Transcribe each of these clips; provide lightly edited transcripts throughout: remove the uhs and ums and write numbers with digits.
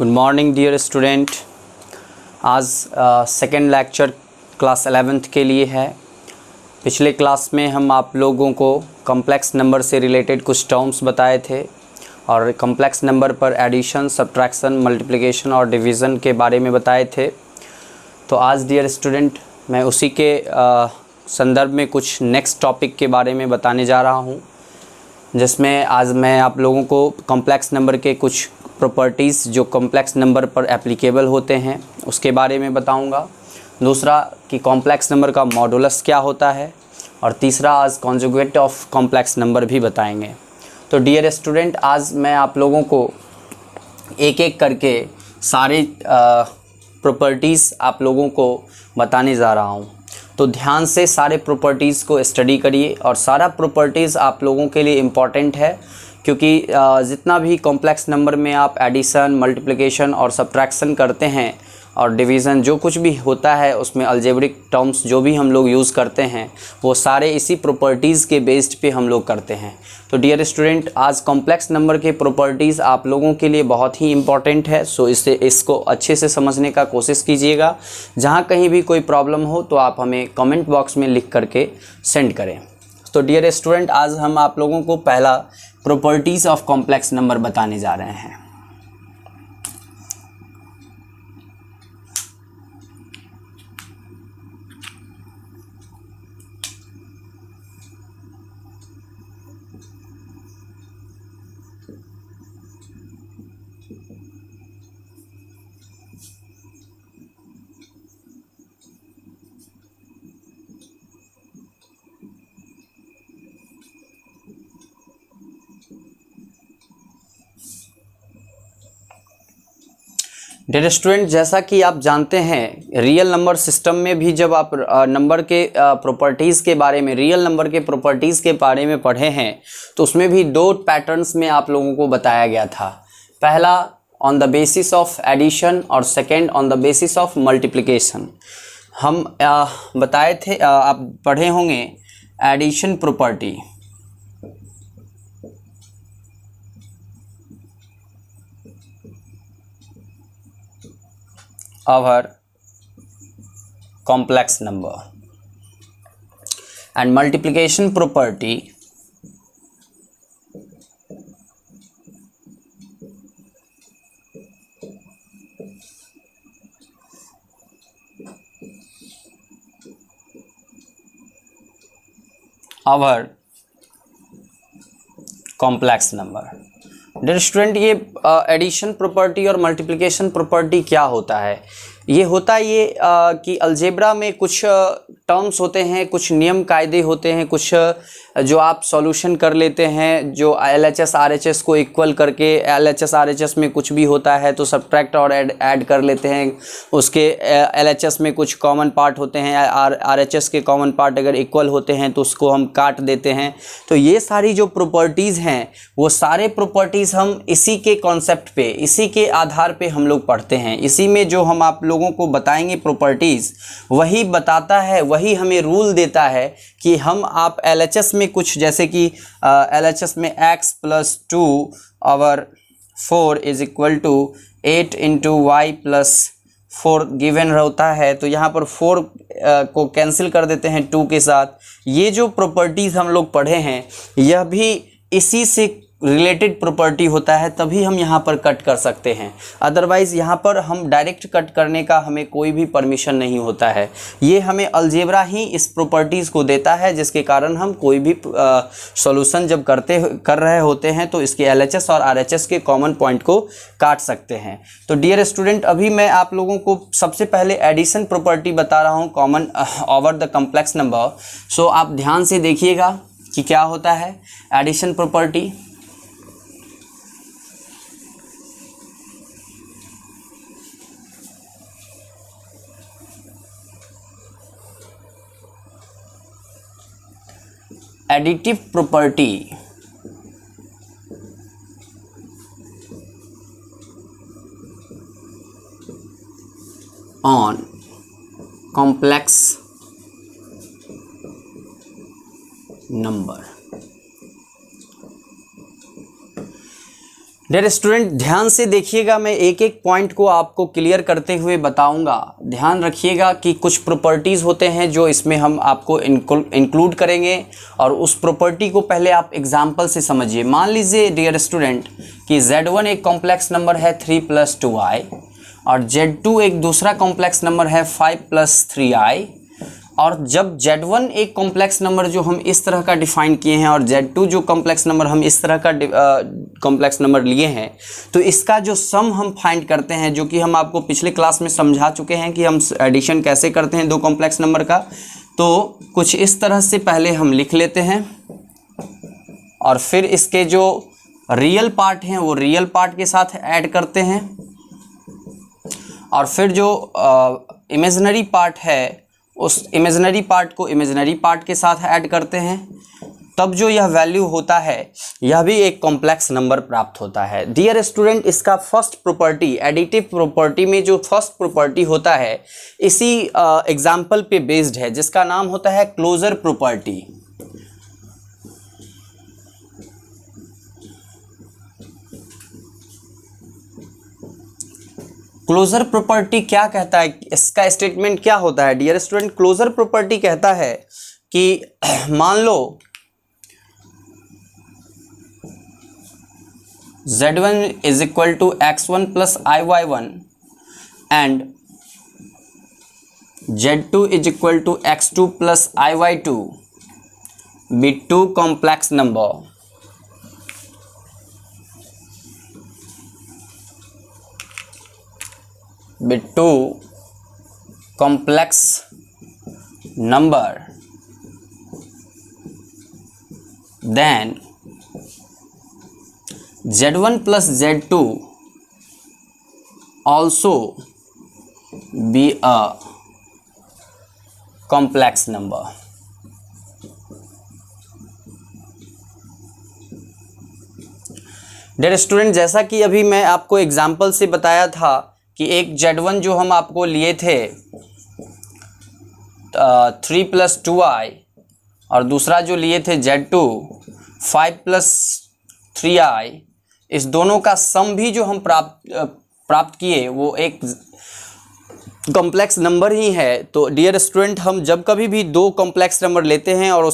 Good morning dear student. आज second lecture class 11th के लिए है। पिछले क्लास में हम आप लोगों को कॉम्प्लेक्स नंबर से रिलेटेड कुछ टर्म्स बताए थे और कॉम्प्लेक्स नंबर पर एडिशन, सब्ट्रैक्शन, मल्टीप्लिकेशन और डिवीज़न के बारे में बताए थे। तो आज डियर स्टूडेंट मैं उसी के संदर्भ में कुछ नेक्स्ट टॉपिक के बारे में बताने जा रहा हूँ, जिसमें आज मैं आप लोगों को कॉम्प्लेक्स नंबर के कुछ प्रॉपर्टीज़ जो कॉम्प्लेक्स नंबर पर एप्लीकेबल होते हैं उसके बारे में बताऊंगा। दूसरा कि कॉम्प्लेक्स नंबर का मॉडुलस क्या होता है, और तीसरा आज कॉन्जुगेट ऑफ कॉम्प्लेक्स नंबर भी बताएंगे। तो डियर स्टूडेंट आज मैं आप लोगों को एक एक करके सारे प्रॉपर्टीज़ आप लोगों को बताने जा रहा हूँ। तो ध्यान से सारे प्रॉपर्टीज़ को स्टडी करिए, और सारा प्रॉपर्टीज़ आप लोगों के लिए इम्पॉर्टेंट है, क्योंकि जितना भी कॉम्प्लेक्स नंबर में आप एडिशन, मल्टीप्लिकेशन और सब्ट्रैक्शन करते हैं और डिवीज़न जो कुछ भी होता है उसमें अलजेब्रिक टर्म्स जो भी हम लोग यूज़ करते हैं वो सारे इसी प्रॉपर्टीज़ के बेस्ड पे हम लोग करते हैं। तो डियर स्टूडेंट आज कॉम्प्लेक्स नंबर के प्रॉपर्टीज़ आप लोगों के लिए बहुत ही इम्पॉर्टेंट है। सो इसको अच्छे से समझने का कोशिश कीजिएगा। जहाँ कहीं भी कोई प्रॉब्लम हो तो आप हमें कमेंट बॉक्स में लिख करके सेंड करें। तो डियर स्टूडेंट आज हम आप लोगों को पहला प्रॉपर्टीज़ ऑफ कॉम्प्लेक्स नंबर बताने जा रहे हैं। डियर स्टूडेंट जैसा कि आप जानते हैं रियल नंबर सिस्टम में भी जब आप नंबर के प्रॉपर्टीज़ के बारे में, रियल नंबर के प्रॉपर्टीज़ के बारे में पढ़े हैं तो उसमें भी दो पैटर्न्स में आप लोगों को बताया गया था। पहला on the basis of addition और second on the basis of multiplication. हम बताए थे, आप पढ़े होंगे addition property, our complex number, and multiplication property our complex number। Dear student ये एडिशन प्रॉपर्टी और मल्टीप्लिकेशन प्रॉपर्टी क्या होता है? ये होता है कि अलजेब्रा में कुछ टर्म्स होते हैं, कुछ नियम कायदे होते हैं, कुछ जो आप सॉल्यूशन कर लेते हैं, जो LHS RHS को इक्वल करके LHS RHS में कुछ भी होता है तो सब्ट्रैक्ट और ऐड कर लेते हैं। उसके LHS में कुछ कॉमन पार्ट होते हैं, RHS के कॉमन पार्ट अगर इक्वल होते हैं तो उसको हम काट देते हैं। तो ये सारी जो प्रॉपर्टीज़ हैं वो सारे प्रॉपर्टीज़ हम इसी के कॉन्सेप्ट पे, इसी के आधार पे हम लोग पढ़ते हैं। इसी में जो हम आप लोगों को बताएंगे प्रॉपर्टीज़ वही बताता है, वही हमें रूल देता है कि हम आप LHS में कुछ, जैसे कि LHS में x + 2 और 4 is equal to 8 × y + 4 given होता है, तो यहाँ पर 4 को कैंसिल कर देते हैं 2 के साथ। ये जो प्रॉपर्टीज़ हम लोग पढ़े हैं यह भी इसी से रिलेटेड प्रॉपर्टी होता है, तभी हम यहाँ पर कट कर सकते हैं। अदरवाइज़ यहाँ पर हम डायरेक्ट कट करने का हमें कोई भी परमिशन नहीं होता है। ये हमें अलजेब्रा ही इस प्रॉपर्टीज़ को देता है, जिसके कारण हम कोई भी सॉल्यूशन जब कर रहे होते हैं तो इसके LHS और RHS के कॉमन पॉइंट को काट सकते हैं। तो डियर स्टूडेंट अभी मैं आप लोगों को सबसे पहले एडिशन प्रॉपर्टी बता रहा हूँ, common over the complex number. So आप ध्यान से देखिएगा कि क्या होता है addition property. Additive property on complex number. Dear student ध्यान से देखिएगा, मैं एक एक पॉइंट को आपको क्लियर करते हुए बताऊंगा। ध्यान रखिएगा कि कुछ प्रॉपर्टीज़ होते हैं जो इसमें हम आपको इंक्लूड करेंगे, और उस प्रॉपर्टी को पहले आप एग्जांपल से समझिए। मान लीजिए डियर स्टूडेंट कि Z1 एक कॉम्प्लेक्स नंबर है 3 + 2i, और Z2 एक दूसरा कॉम्प्लेक्स नंबर है 5 + 3i। और जब Z1 एक कॉम्प्लेक्स नंबर जो हम इस तरह का डिफाइन किए हैं, और Z2 जो कॉम्प्लेक्स नंबर हम इस तरह का कॉम्प्लेक्स नंबर लिए हैं, तो इसका जो सम हम फाइंड करते हैं, जो कि हम आपको पिछले क्लास में समझा चुके हैं कि हम एडिशन कैसे करते हैं दो कॉम्प्लेक्स नंबर का। तो कुछ इस तरह से पहले हम लिख लेते हैं, और फिर इसके जो रियल पार्ट हैं वो रियल पार्ट के साथ ऐड करते हैं, और फिर जो इमेजिनरी पार्ट है उस इमेजिनरी पार्ट को इमेजिनरी पार्ट के साथ ऐड करते हैं। तब जो यह वैल्यू होता है यह भी एक कॉम्प्लेक्स नंबर प्राप्त होता है। डियर स्टूडेंट, इसका फर्स्ट प्रॉपर्टी, एडिटिव प्रॉपर्टी में जो फर्स्ट प्रॉपर्टी होता है इसी एग्जाम्पल पे बेस्ड है, जिसका नाम होता है क्लोजर प्रॉपर्टी। क्लोजर प्रॉपर्टी क्या कहता है, इसका स्टेटमेंट क्या होता है डियर स्टूडेंट? क्लोजर प्रॉपर्टी कहता है कि मान लो Z1 = x1 + iy1 and Z2 = x2 + iy2 be two complex number. With two complex number, then Z1 + Z2 also be a complex number. Dear student, जैसा कि अभी मैं आपको एग्जाम्पल से बताया था कि एक Z1 जो हम आपको लिए थे 3 + 2i, और दूसरा जो लिए थे Z2 5 + 3i, इस दोनों का सम भी जो हम प्राप्त किए वो एक कॉम्प्लेक्स नंबर ही है। तो डियर स्टूडेंट, हम जब कभी भी दो कॉम्प्लेक्स नंबर लेते हैं और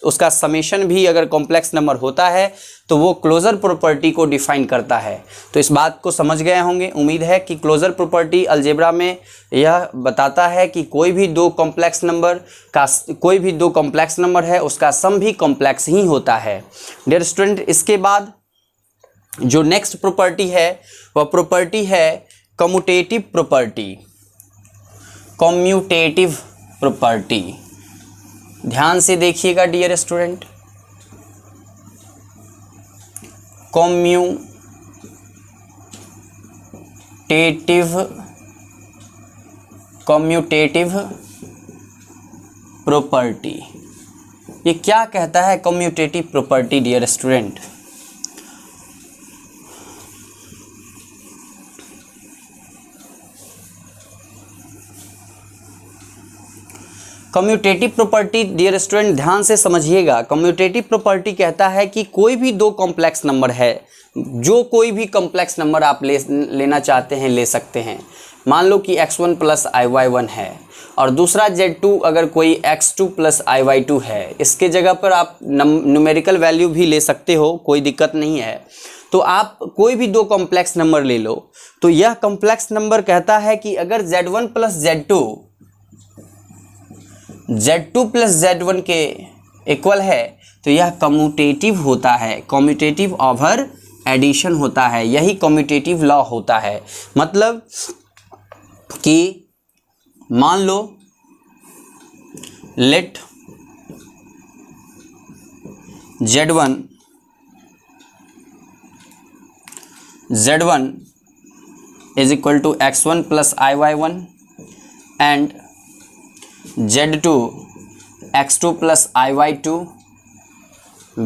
उसका समेशन भी अगर कॉम्प्लेक्स नंबर होता है तो वो क्लोजर प्रॉपर्टी को डिफाइन करता है। तो इस बात को समझ गए होंगे। उम्मीद है कि क्लोजर प्रॉपर्टी अलजेब्रा में यह बताता है कि कोई भी दो कॉम्प्लेक्स नंबर है उसका सम भी कॉम्प्लेक्स ही होता है। डियर स्टूडेंट, इसके बाद जो नेक्स्ट प्रॉपर्टी है वह प्रॉपर्टी है कम्यूटेटिव प्रॉपर्टी। कम्यूटेटिव प्रॉपर्टी, ध्यान से देखिएगा डियर स्टूडेंट। कम्यूटेटिव प्रॉपर्टी, ये क्या कहता है commutative property dear student? Commutative property dear student ध्यान से समझिएगा। कम्यूटेटिव प्रॉपर्टी कहता है कि कोई भी दो कॉम्प्लेक्स नंबर है, जो कोई भी कॉम्प्लेक्स नंबर आप लेना चाहते हैं ले सकते हैं। मान लो कि x1 + iy1 है, और दूसरा Z2 अगर कोई x2 + iy2 है, इसके जगह पर आप न्यूमेरिकल वैल्यू भी ले सकते हो, कोई दिक्कत नहीं है। तो आप कोई भी दो कॉम्प्लेक्स नंबर ले लो। तो यह कॉम्प्लेक्स नंबर कहता है कि अगर Z1 + Z2 + Z1 के इक्वल है तो यह कम्यूटेटिव होता है। कम्यूटेटिव ओवर एडिशन होता है, यही कम्यूटेटिव लॉ होता है। मतलब कि मान लो let Z1 = x1 + iy1 and Z2 x2 + iy2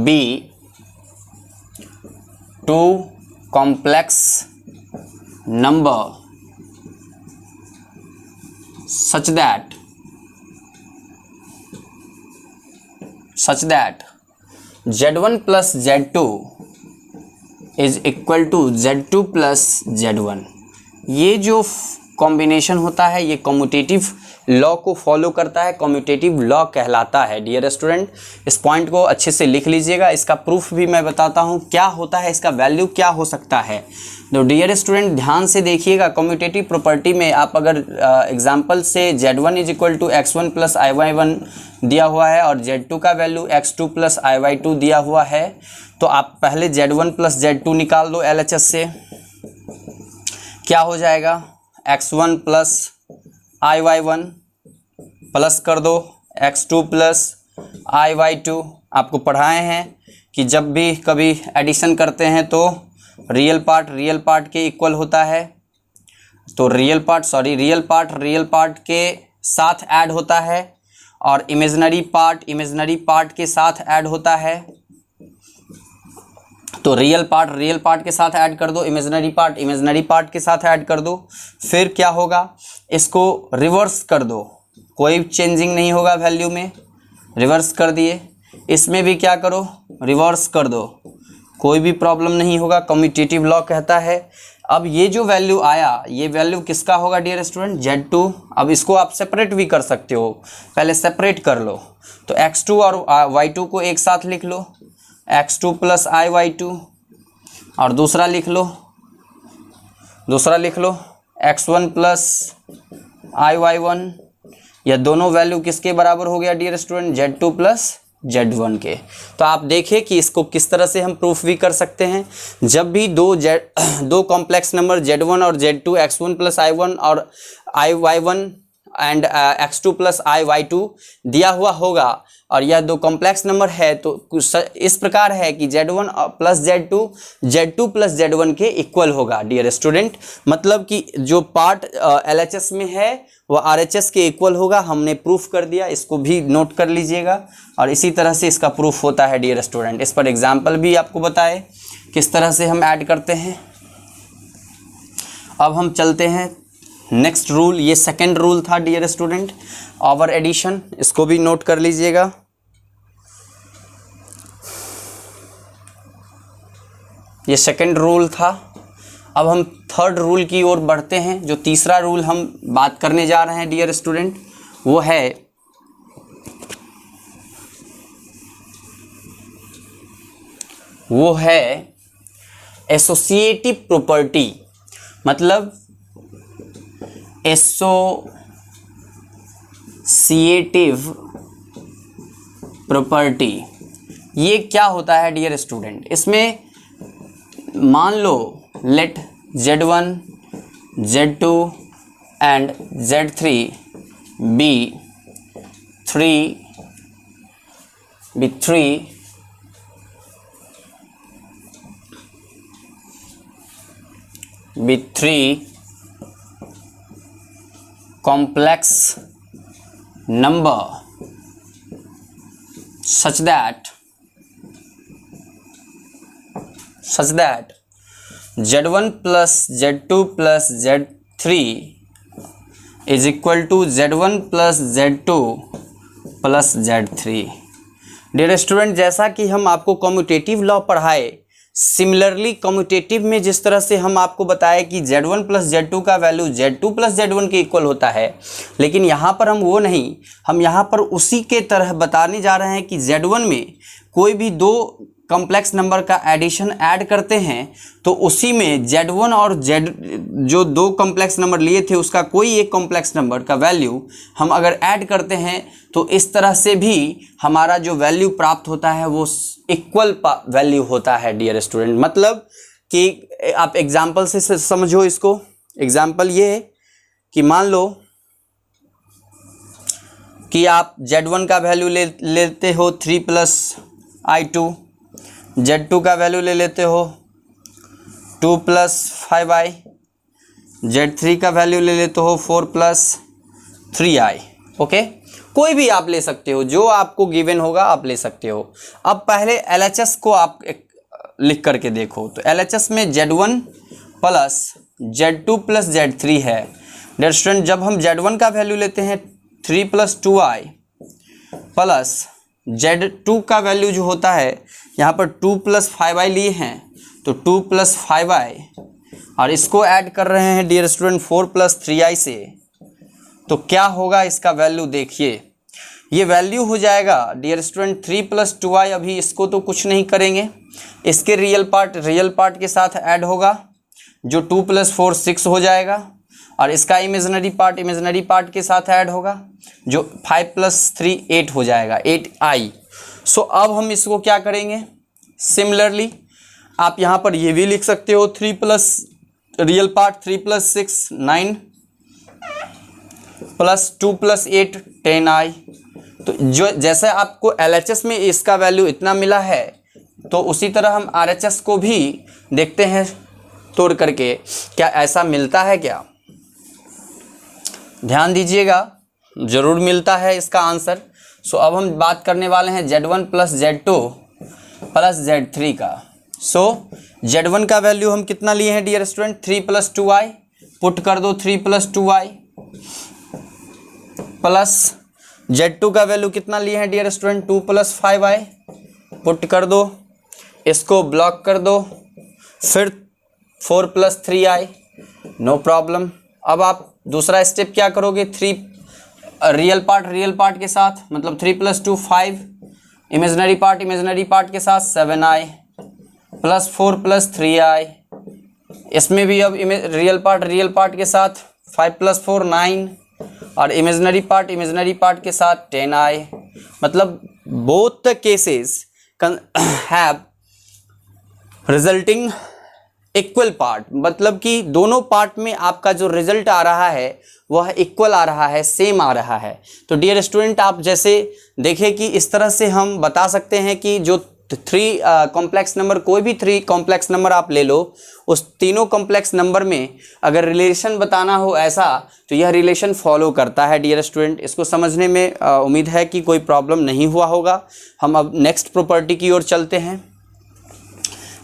be two complex number such that Z1 + Z2 is equal to Z2 plus Z1। ये जो कॉम्बिनेशन होता है ये कम्यूटेटिव लॉ को फॉलो करता है, कम्यूटेटिव लॉ कहलाता है। डियर स्टूडेंट, इस पॉइंट को अच्छे से लिख लीजिएगा। इसका प्रूफ भी मैं बताता हूँ क्या होता है, इसका वैल्यू क्या हो सकता है। तो डियर स्टूडेंट ध्यान से देखिएगा, कम्यूटेटिव प्रॉपर्टी में आप अगर एग्जांपल से Z1 is equal to x1 plus IY1 दिया हुआ है और Z2 का वैल्यू x2 प्लस IY2 दिया हुआ है, तो आप पहले Z1 प्लस Z2 निकाल दो LHS से। क्या हो जाएगा, x1 प्लस IY1 प्लस कर दो x2 प्लस IY2। आपको पढ़ाए हैं कि जब भी कभी एडिशन करते हैं तो रियल पार्ट के इक्वल होता है, तो रियल पार्ट के साथ ऐड होता है और इमेजिनरी पार्ट के साथ ऐड होता है। तो रियल पार्ट के साथ ऐड कर दो, इमेजिनरी पार्ट के साथ ऐड कर दो। फिर क्या होगा, इसको रिवर्स कर दो, कोई चेंजिंग नहीं होगा वैल्यू में, रिवर्स कर दिए। इसमें भी क्या करो, रिवर्स कर दो, कोई भी प्रॉब्लम नहीं होगा, कम्यूटेटिव लॉ कहता है। अब ये जो वैल्यू आया, ये वैल्यू किसका होगा डियर स्टूडेंट, Z2। अब इसको आप सेपरेट भी कर सकते हो, पहले सेपरेट कर लो। तो x2 और y2 को एक साथ लिख लो, x2 प्लस IY2, और दूसरा लिख लो x1 प्लस IY1। यह दोनों वैल्यू किसके बराबर हो गया dear student, Z2 plus Z1 के। तो आप देखिए कि इसको किस तरह से हम प्रूफ भी कर सकते हैं। जब भी दो कॉम्प्लेक्स नंबर Z1 और Z2, x1 प्लस I1 और IY1 and x2 plus IY2 दिया हुआ होगा और यह दो कॉम्प्लेक्स नंबर है, तो इस प्रकार है कि Z1 plus Z2 plus Z1 के इक्वल होगा डियर स्टूडेंट। मतलब कि जो पार्ट LHS में है वो RHS के इक्वल होगा। हमने प्रूफ कर दिया, इसको भी नोट कर लीजिएगा। और इसी तरह से इसका प्रूफ होता है डियर स्टूडेंट। इस पर एग्जाम्पल भी आपको बताए किस तरह से हम ऐड करते हैं। अब हम चलते हैं नेक्स्ट रूल, ये सेकंड रूल था डियर स्टूडेंट, ओवर एडिशन। इसको भी नोट कर लीजिएगा। ये सेकंड रूल था। अब हम थर्ड रूल की ओर बढ़ते हैं। जो तीसरा रूल हम बात करने जा रहे हैं डियर स्टूडेंट, वो है एसोसिएटिव प्रॉपर्टी। मतलब एसोसिएटिव प्रॉपर्टी ये क्या होता है डियर स्टूडेंट। इसमें मान लो let Z1, Z2 and Z3 be three complex number such that Z1 plus Z2 plus Z3 is equal to Z1 plus Z2 plus Z3। Dear student, जैसा कि हम आपको कम्यूटेटिव लॉ पढ़ाए, सिमिलरली कम्यूटेटिव में जिस तरह से हम आपको बताए कि Z1 प्लस Z2 का वैल्यू Z2 प्लस Z1 के इक्वल होता है, लेकिन यहाँ पर हम वो नहीं, हम यहाँ पर उसी के तरह बताने जा रहे हैं कि Z1 में कोई भी दो कॉम्प्लेक्स नंबर का एडिशन ऐड करते हैं तो उसी में Z1 और जो दो कॉम्प्लेक्स नंबर लिए थे उसका कोई एक कॉम्प्लेक्स नंबर का वैल्यू हम अगर ऐड करते हैं तो इस तरह से भी हमारा जो वैल्यू प्राप्त होता है वो इक्वल वैल्यू होता है डियर स्टूडेंट। मतलब कि आप एग्जाम्पल से समझो इसको। एग्जाम्पल ये है कि मान लो कि आप Z1 का वैल्यू लेते हो 3 प्लस I2, Z2 का वैल्यू ले लेते हो 2 प्लस 5I, Z3 का वैल्यू ले लेते हो 4 प्लस 3I। ओके, कोई भी आप ले सकते हो, जो आपको गिवन होगा आप ले सकते हो। अब पहले LHS को आप लिख करके देखो। तो LHS में Z1 plus Z2 plus Z3 है। डियर स्टूडेंट, जब हम Z1 का वैल्यू लेते हैं 3 प्लस 2I प्लस Z2 का वैल्यू जो होता है यहाँ पर 2 प्लस 5I लिए हैं तो 2 + 5i, और इसको ऐड कर रहे हैं डियर स्टूडेंट 4 + 3i से, तो क्या होगा इसका वैल्यू देखिए, ये वैल्यू हो जाएगा डियर स्टूडेंट 3 + 2i। अभी इसको तो कुछ नहीं करेंगे, इसके रियल पार्ट के साथ ऐड होगा, जो 2 + 4 6 हो जाएगा, और इसका इमेजिनरी पार्ट के साथ ऐड होगा, जो 5 + 3 8 हो जाएगा, 8i। सो अब हम इसको क्या करेंगे, सिमिलरली आप यहाँ पर ये भी लिख सकते हो 3 + रियल पार्ट 3 + 6 9 + 2 + 8 10i। तो जो जैसे आपको LHS में इसका वैल्यू इतना मिला है, तो उसी तरह हम RHS को भी देखते हैं तोड़ करके, क्या ऐसा मिलता है क्या। ध्यान दीजिएगा, ज़रूर मिलता है इसका आंसर। सो अब हम बात करने वाले हैं Z1 + Z2 + Z3 का। सो Z1 का वैल्यू हम कितना लिए हैं डियर स्टूडेंट, 3 + 2i, पुट कर दो 3 + 2i, प्लस Z2 का वैल्यू कितना लिए हैं डियर स्टूडेंट, 2 + 5i, पुट कर दो, इसको ब्लॉक कर दो, फिर 4 + 3i, नो प्रॉब्लम। अब आप दूसरा स्टेप क्या करोगे, 3 रियल पार्ट के साथ, मतलब 3 + 2 5, इमेजिनरी पार्ट के साथ 7i, प्लस 4 + 3i, इसमें भी अब रियल पार्ट के साथ 5 + 4 9, और इमेजिनरी पार्ट के साथ 10i। मतलब both the cases have resulting equal part, मतलब कि दोनों पार्ट में आपका जो रिजल्ट आ रहा है वह इक्वल आ रहा है, सेम आ रहा है। तो डियर स्टूडेंट, आप जैसे देखें कि इस तरह से हम बता सकते हैं कि जो 3 कॉम्प्लेक्स नंबर, कोई भी 3 कॉम्प्लेक्स नंबर आप ले लो, उस तीनों कॉम्प्लेक्स नंबर में अगर रिलेशन बताना हो ऐसा, तो यह रिलेशन फॉलो करता है डियर स्टूडेंट। इसको समझने में उम्मीद है कि कोई प्रॉब्लम नहीं हुआ होगा। हम अब नेक्स्ट प्रॉपर्टी की ओर चलते हैं।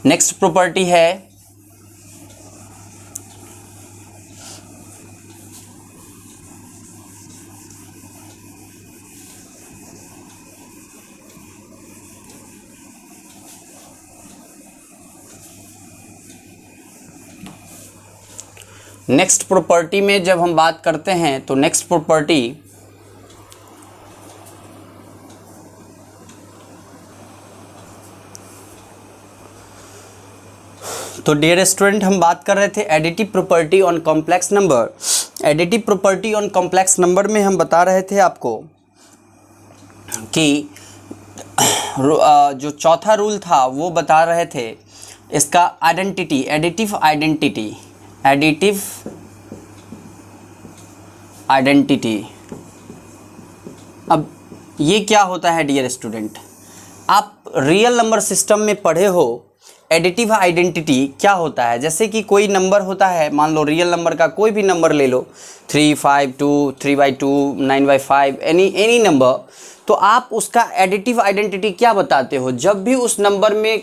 नेक्स्ट प्रॉपर्टी है नेक्स्ट प्रॉपर्टी में जब हम बात करते हैं, तो नेक्स्ट प्रॉपर्टी तो डियर स्टूडेंट हम बात कर रहे थे additive property on complex number. Additive property on complex number में हम बता रहे थे आपको कि जो चौथा रूल था वो बता रहे थे इसका आइडेंटिटी, एडिटिव आइडेंटिटी। अब ये क्या होता है डियर स्टूडेंट, आप रियल नंबर सिस्टम में पढ़े हो एडिटिव आइडेंटिटी क्या होता है। जैसे कि कोई नंबर होता है, मान लो रियल नंबर का कोई भी नंबर ले लो, 3 5 2 3/2 9/5, एनी नंबर, तो आप उसका एडिटिव आइडेंटिटी क्या बताते हो। जब भी उस नंबर में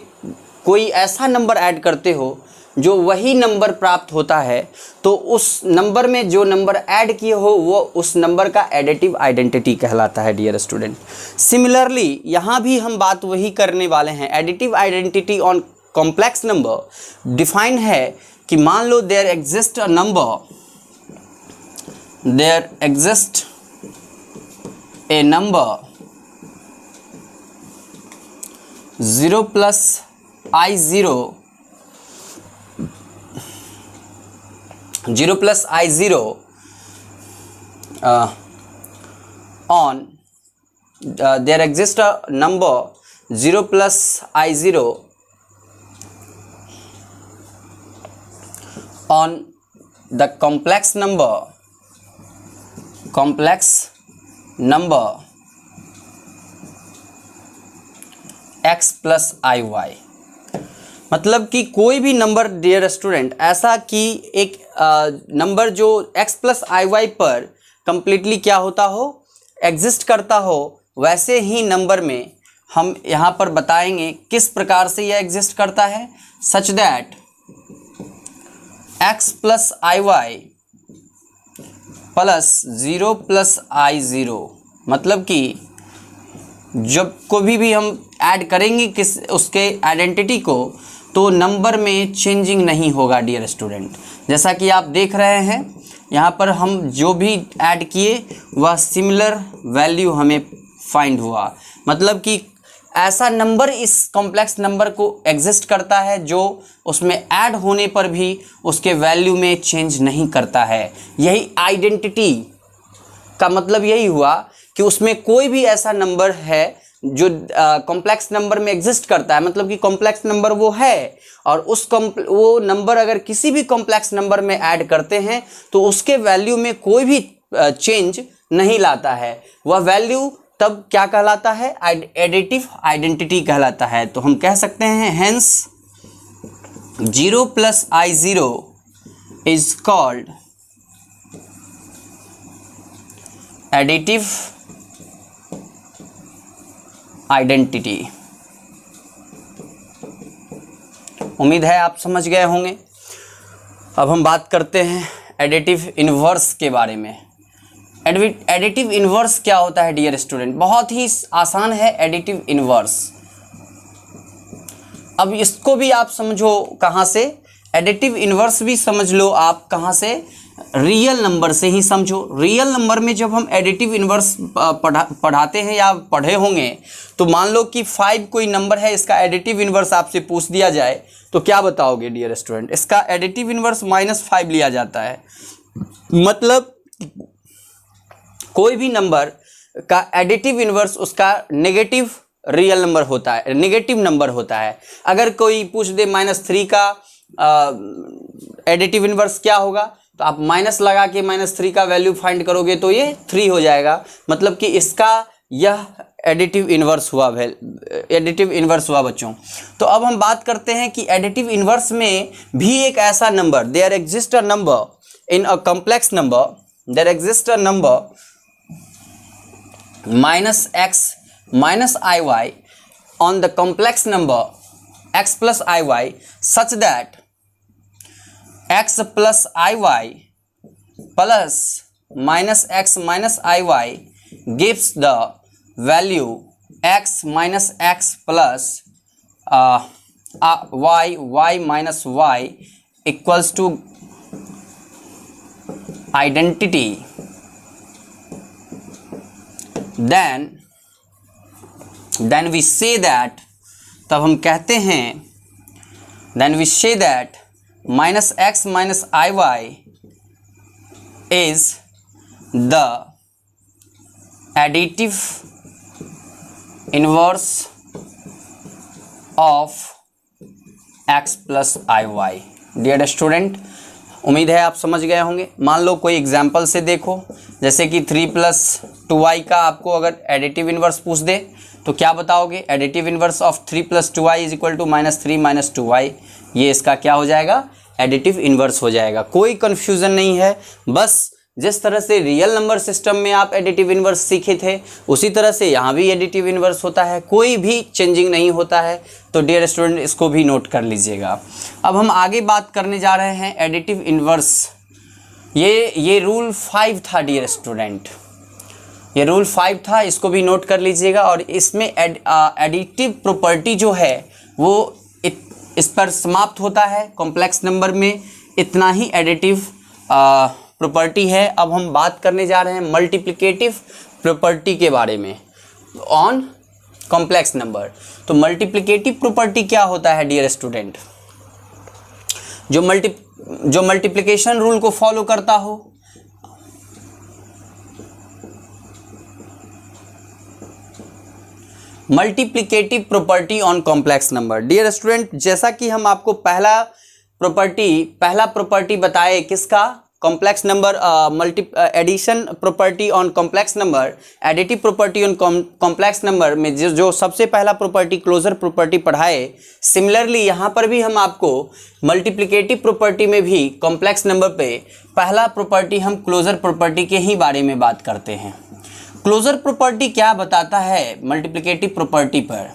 कोई ऐसा नंबर ऐड करते हो जो वही नंबर प्राप्त होता है, तो उस नंबर में जो नंबर ऐड किए हो वो उस नंबर का एडिटिव आइडेंटिटी कहलाता है डियर स्टूडेंट। सिमिलरली यहाँ भी हम बात वही करने वाले हैं। Additive identity on complex number define है कि मान लो there exist a number, there exist a number 0 + I0 0 + I0 on there exists a number 0 + I0 on the complex number x + IY। मतलब कि कोई भी नंबर डियर स्टूडेंट ऐसा कि एक नंबर जो x + IY पर कंप्लीटली क्या होता हो, एग्जिस्ट करता हो, वैसे ही नंबर में हम यहाँ पर बताएंगे किस प्रकार से यह एग्जिस्ट करता है। Such that x + IY + 0 + I0, मतलब कि जब कभी भी हम ऐड करेंगे किस उसके आइडेंटिटी को, तो नंबर में चेंजिंग नहीं होगा डियर स्टूडेंट। जैसा कि आप देख रहे हैं यहाँ पर हम जो भी ऐड किए वह सिमिलर वैल्यू हमें फाइंड हुआ, मतलब कि ऐसा नंबर इस कॉम्प्लेक्स नंबर को एग्जिस्ट करता है जो उसमें ऐड होने पर भी उसके वैल्यू में चेंज नहीं करता है। यही आइडेंटिटी का मतलब यही हुआ कि उसमें कोई भी ऐसा नंबर है जो कॉम्प्लेक्स नंबर में एग्जिस्ट करता है, मतलब कि कॉम्प्लेक्स नंबर वो है और वो नंबर अगर किसी भी कॉम्प्लेक्स नंबर में ऐड करते हैं तो उसके वैल्यू में कोई भी चेंज नहीं लाता है। वह वैल्यू तब क्या कहलाता है? एडिटिव आइडेंटिटी कहलाता है। तो हम कह सकते हैं hence 0 + I0 is called additive identity. उम्मीद है आप समझ गए होंगे। अब हम बात करते हैं एडिटिव इन्वर्स के बारे में। एडिटिव इन्वर्स क्या होता है डियर स्टूडेंट? बहुत ही आसान है एडिटिव इन्वर्स। अब इसको भी आप समझो कहाँ से? एडिटिव इन्वर्स भी समझ लो आप कहाँ से? रियल नंबर से ही समझो। रियल नंबर में जब हम एडिटिव इन्वर्स पढ़ाते हैं या पढ़े होंगे तो मान लो कि 5 कोई नंबर है, इसका एडिटिव इन्वर्स आपसे पूछ दिया जाए तो क्या बताओगे डियर स्टूडेंट? इसका एडिटिव इन्वर्स -5 लिया जाता है। मतलब कोई भी नंबर का एडिटिव इन्वर्स उसका नेगेटिव रियल नंबर होता है, नेगेटिव नंबर होता है। अगर कोई पूछ दे -3 का एडिटिव इन्वर्स क्या होगा तो आप माइनस लगा के -3 का वैल्यू फाइंड करोगे तो ये 3 हो जाएगा। मतलब कि इसका यह एडिटिव इन्वर्स हुआ, एडिटिव इन्वर्स हुआ बच्चों। तो अब हम बात करते हैं कि एडिटिव इन्वर्स में भी एक ऐसा number, there exist a number in a complex number, there exist a number -x -iy on the complex number x plus iy such that x plus iy plus -x -iy gives the value x minus x plus y minus y equals to identity, then we say that, तब हम कहते हैं then we say that -x -iy is the additive inverse of x plus iy। Dear student, उम्मीद है आप समझ गए होंगे। मान लो कोई एग्जाम्पल से देखो, जैसे कि 3 + 2y का आपको अगर एडिटिव इन्वर्स पूछ दे तो क्या बताओगे? Additive inverse of 3 + 2y is equal to -3 - 2y। ये इसका क्या हो जाएगा? एडिटिव इन्वर्स हो जाएगा। कोई कन्फ्यूज़न नहीं है। बस जिस तरह से रियल नंबर सिस्टम में आप एडिटिव इन्वर्स सीखे थे उसी तरह से यहाँ भी एडिटिव इन्वर्स होता है, कोई भी चेंजिंग नहीं होता है। तो डियर स्टूडेंट इसको भी नोट कर लीजिएगा। अब हम आगे बात करने जा रहे हैं एडिटिव इन्वर्स। ये रूल 5 था डियर स्टूडेंट, ये रूल 5 था, इसको भी नोट कर लीजिएगा। और इसमें एडिटिव प्रॉपर्टी जो है वो इस पर समाप्त होता है। कॉम्प्लेक्स नंबर में इतना ही एडिटिव प्रॉपर्टी है। अब हम बात करने जा रहे हैं मल्टीप्लिकेटिव प्रॉपर्टी के बारे में ऑन कॉम्प्लेक्स नंबर। तो मल्टीप्लिकेटिव प्रॉपर्टी क्या होता है डियर स्टूडेंट? जो मल्टीप्लिकेशन रूल को फॉलो करता हो। Multiplicative property on complex number. Dear student, जैसा कि हम आपको पहला प्रॉपर्टी बताए किसका? Complex number addition property on complex number, additive property on complex number में जो सबसे पहला प्रॉपर्टी क्लोजर प्रॉपर्टी पढ़ाए, सिमिलरली यहाँ पर भी हम आपको मल्टीप्लिकेटिव प्रॉपर्टी में भी कॉम्प्लेक्स नंबर पे पहला प्रॉपर्टी हम क्लोजर प्रॉपर्टी के ही बारे में बात करते हैं। क्लोजर प्रॉपर्टी क्या बताता है मल्टीप्लिकेटिव प्रॉपर्टी पर?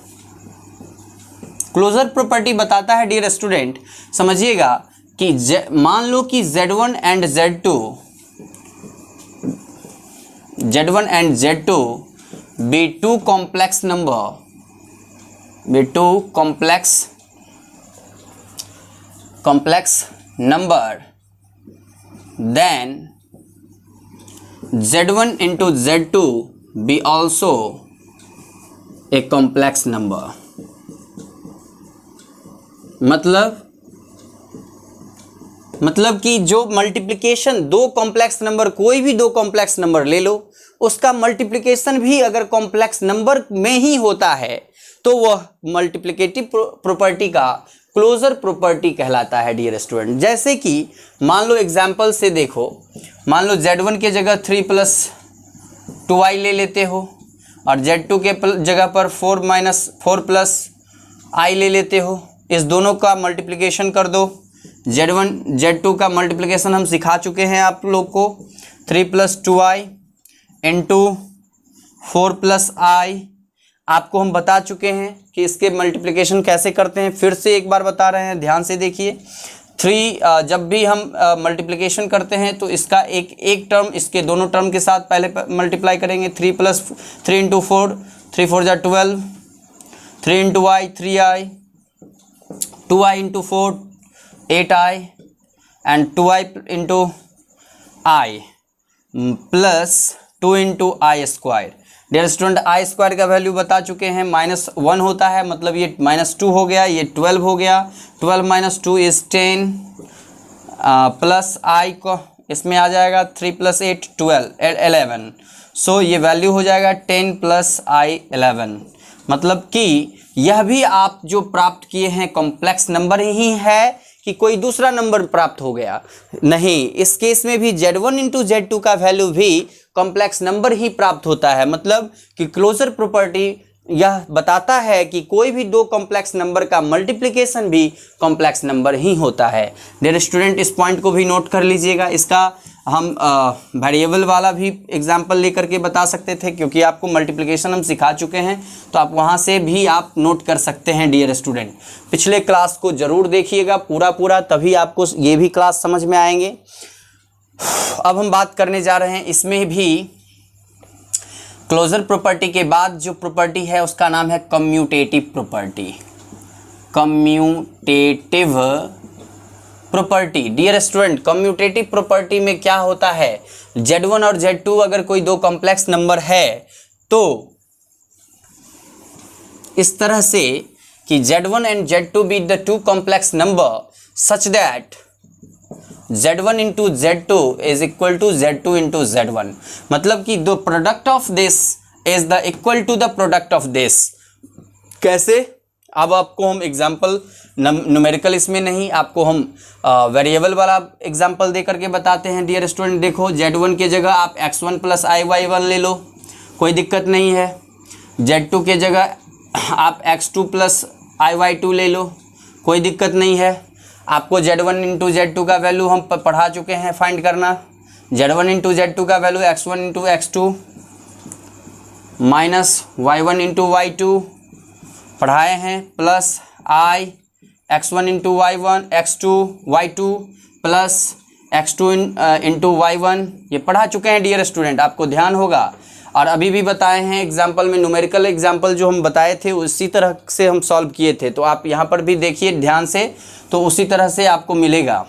क्लोजर प्रॉपर्टी बताता है डियर स्टूडेंट, समझिएगा कि मान लो कि Z1 and Z2 be two complex complex number, then z1 into z2 be also a complex number. मतलब कि जो मल्टीप्लिकेशन दो कॉम्प्लेक्स नंबर, कोई भी दो कॉम्प्लेक्स नंबर ले लो, उसका मल्टीप्लिकेशन भी अगर कॉम्प्लेक्स नंबर में ही होता है तो वह मल्टीप्लिकेटिव प्रॉपर्टी का क्लोजर प्रॉपर्टी कहलाता है डियर स्टूडेंट। जैसे कि मान लो एग्जाम्पल से देखो, मान लो z1 के जगह 3 + 2i ले लेते हो और z2 के जगह पर 4 - 4 + i ले लेते हो। इस दोनों का मल्टीप्लिकेशन कर दो। z1 z2 का मल्टीप्लिकेशन हम सिखा चुके हैं आप लोग को, 3 + 2i इंटू 4 + i आपको हम बता चुके हैं कि इसके मल्टीप्लिकेशन कैसे करते हैं। फिर से एक बार बता रहे हैं, ध्यान से देखिए। 3 जब भी हम मल्टीप्लिकेशन करते हैं तो इसका एक टर्म इसके दोनों टर्म के साथ पहले मल्टीप्लाई करेंगे। 3 + 3 × 4, 3 × 4 = 12, 3 × i 3i, 2i × 4 8i and 2i × i plus 2 × i²। Dear student i² का वैल्यू बता चुके हैं, -1 होता है, मतलब ये -2 हो गया, ये 12 हो गया। 12 - 2 = 10 प्लस i को इसमें आ जाएगा 3 + 8 12 11। सो ये वैल्यू हो जाएगा 10 + i 11। मतलब कि यह भी आप जो प्राप्त किए हैं कॉम्प्लेक्स नंबर ही है कि कोई दूसरा नंबर प्राप्त हो गया? नहीं, इस केस में भी z1 × z2 का वैल्यू भी कॉम्प्लेक्स नंबर ही प्राप्त होता है। मतलब कि क्लोजर प्रॉपर्टी यह बताता है कि कोई भी दो कॉम्प्लेक्स नंबर का मल्टीप्लिकेशन भी कॉम्प्लेक्स नंबर ही होता है। डियर स्टूडेंट, इस पॉइंट को भी नोट कर लीजिएगा। इसका हम वेरिएबल वाला भी एग्जाम्पल लेकर के बता सकते थे, क्योंकि आपको मल्टीप्लिकेशन हम सिखा चुके हैं, तो आप वहाँ से भी आप नोट कर सकते हैं। डियर स्टूडेंट, पिछले क्लास को ज़रूर देखिएगा पूरा, तभी आपको ये भी क्लास समझ में आएंगे। अब हम बात करने जा रहे हैं इसमें भी क्लोजर प्रॉपर्टी के बाद जो प्रॉपर्टी है उसका नाम है commutative property. Commutative property, dear student, commutative property में क्या होता है? z1 और z2 अगर कोई दो कॉम्प्लेक्स नंबर है तो इस तरह से कि z1 and z2 be the two complex number such that z1 × z2 is equal to z2 × z1। मतलब कि the product of this is the equal to the product of this। कैसे? अब आपको हम एग्जाम्पल न्यूमेरिकल इसमें नहीं, आपको हम वेरिएबल वाला एग्जाम्पल दे करके बताते हैं। डियर स्टूडेंट, देखो z1 के जगह आप x1 + iy1 ले लो, कोई दिक्कत नहीं है। z2 के जगह आप x2 + iy2 ले लो, कोई दिक्कत नहीं है। आपको z1 × z2 का वैल्यू हम पढ़ा चुके हैं फाइंड करना। z1 × z2 का value x1 × x2 minus y1 × y2 पढ़ाए हैं, plus i x1 × y1 x2 y2 plus x2 × y1 ये पढ़ा चुके हैं डियर स्टूडेंट, आपको ध्यान होगा। और अभी भी बताए हैं एग्जाम्पल में, न्यूमेरिकल एग्जाम्पल जो हम बताए थे उसी तरह से हम सॉल्व किए थे, तो आप यहाँ पर भी देखिए ध्यान से, तो उसी तरह से आपको मिलेगा।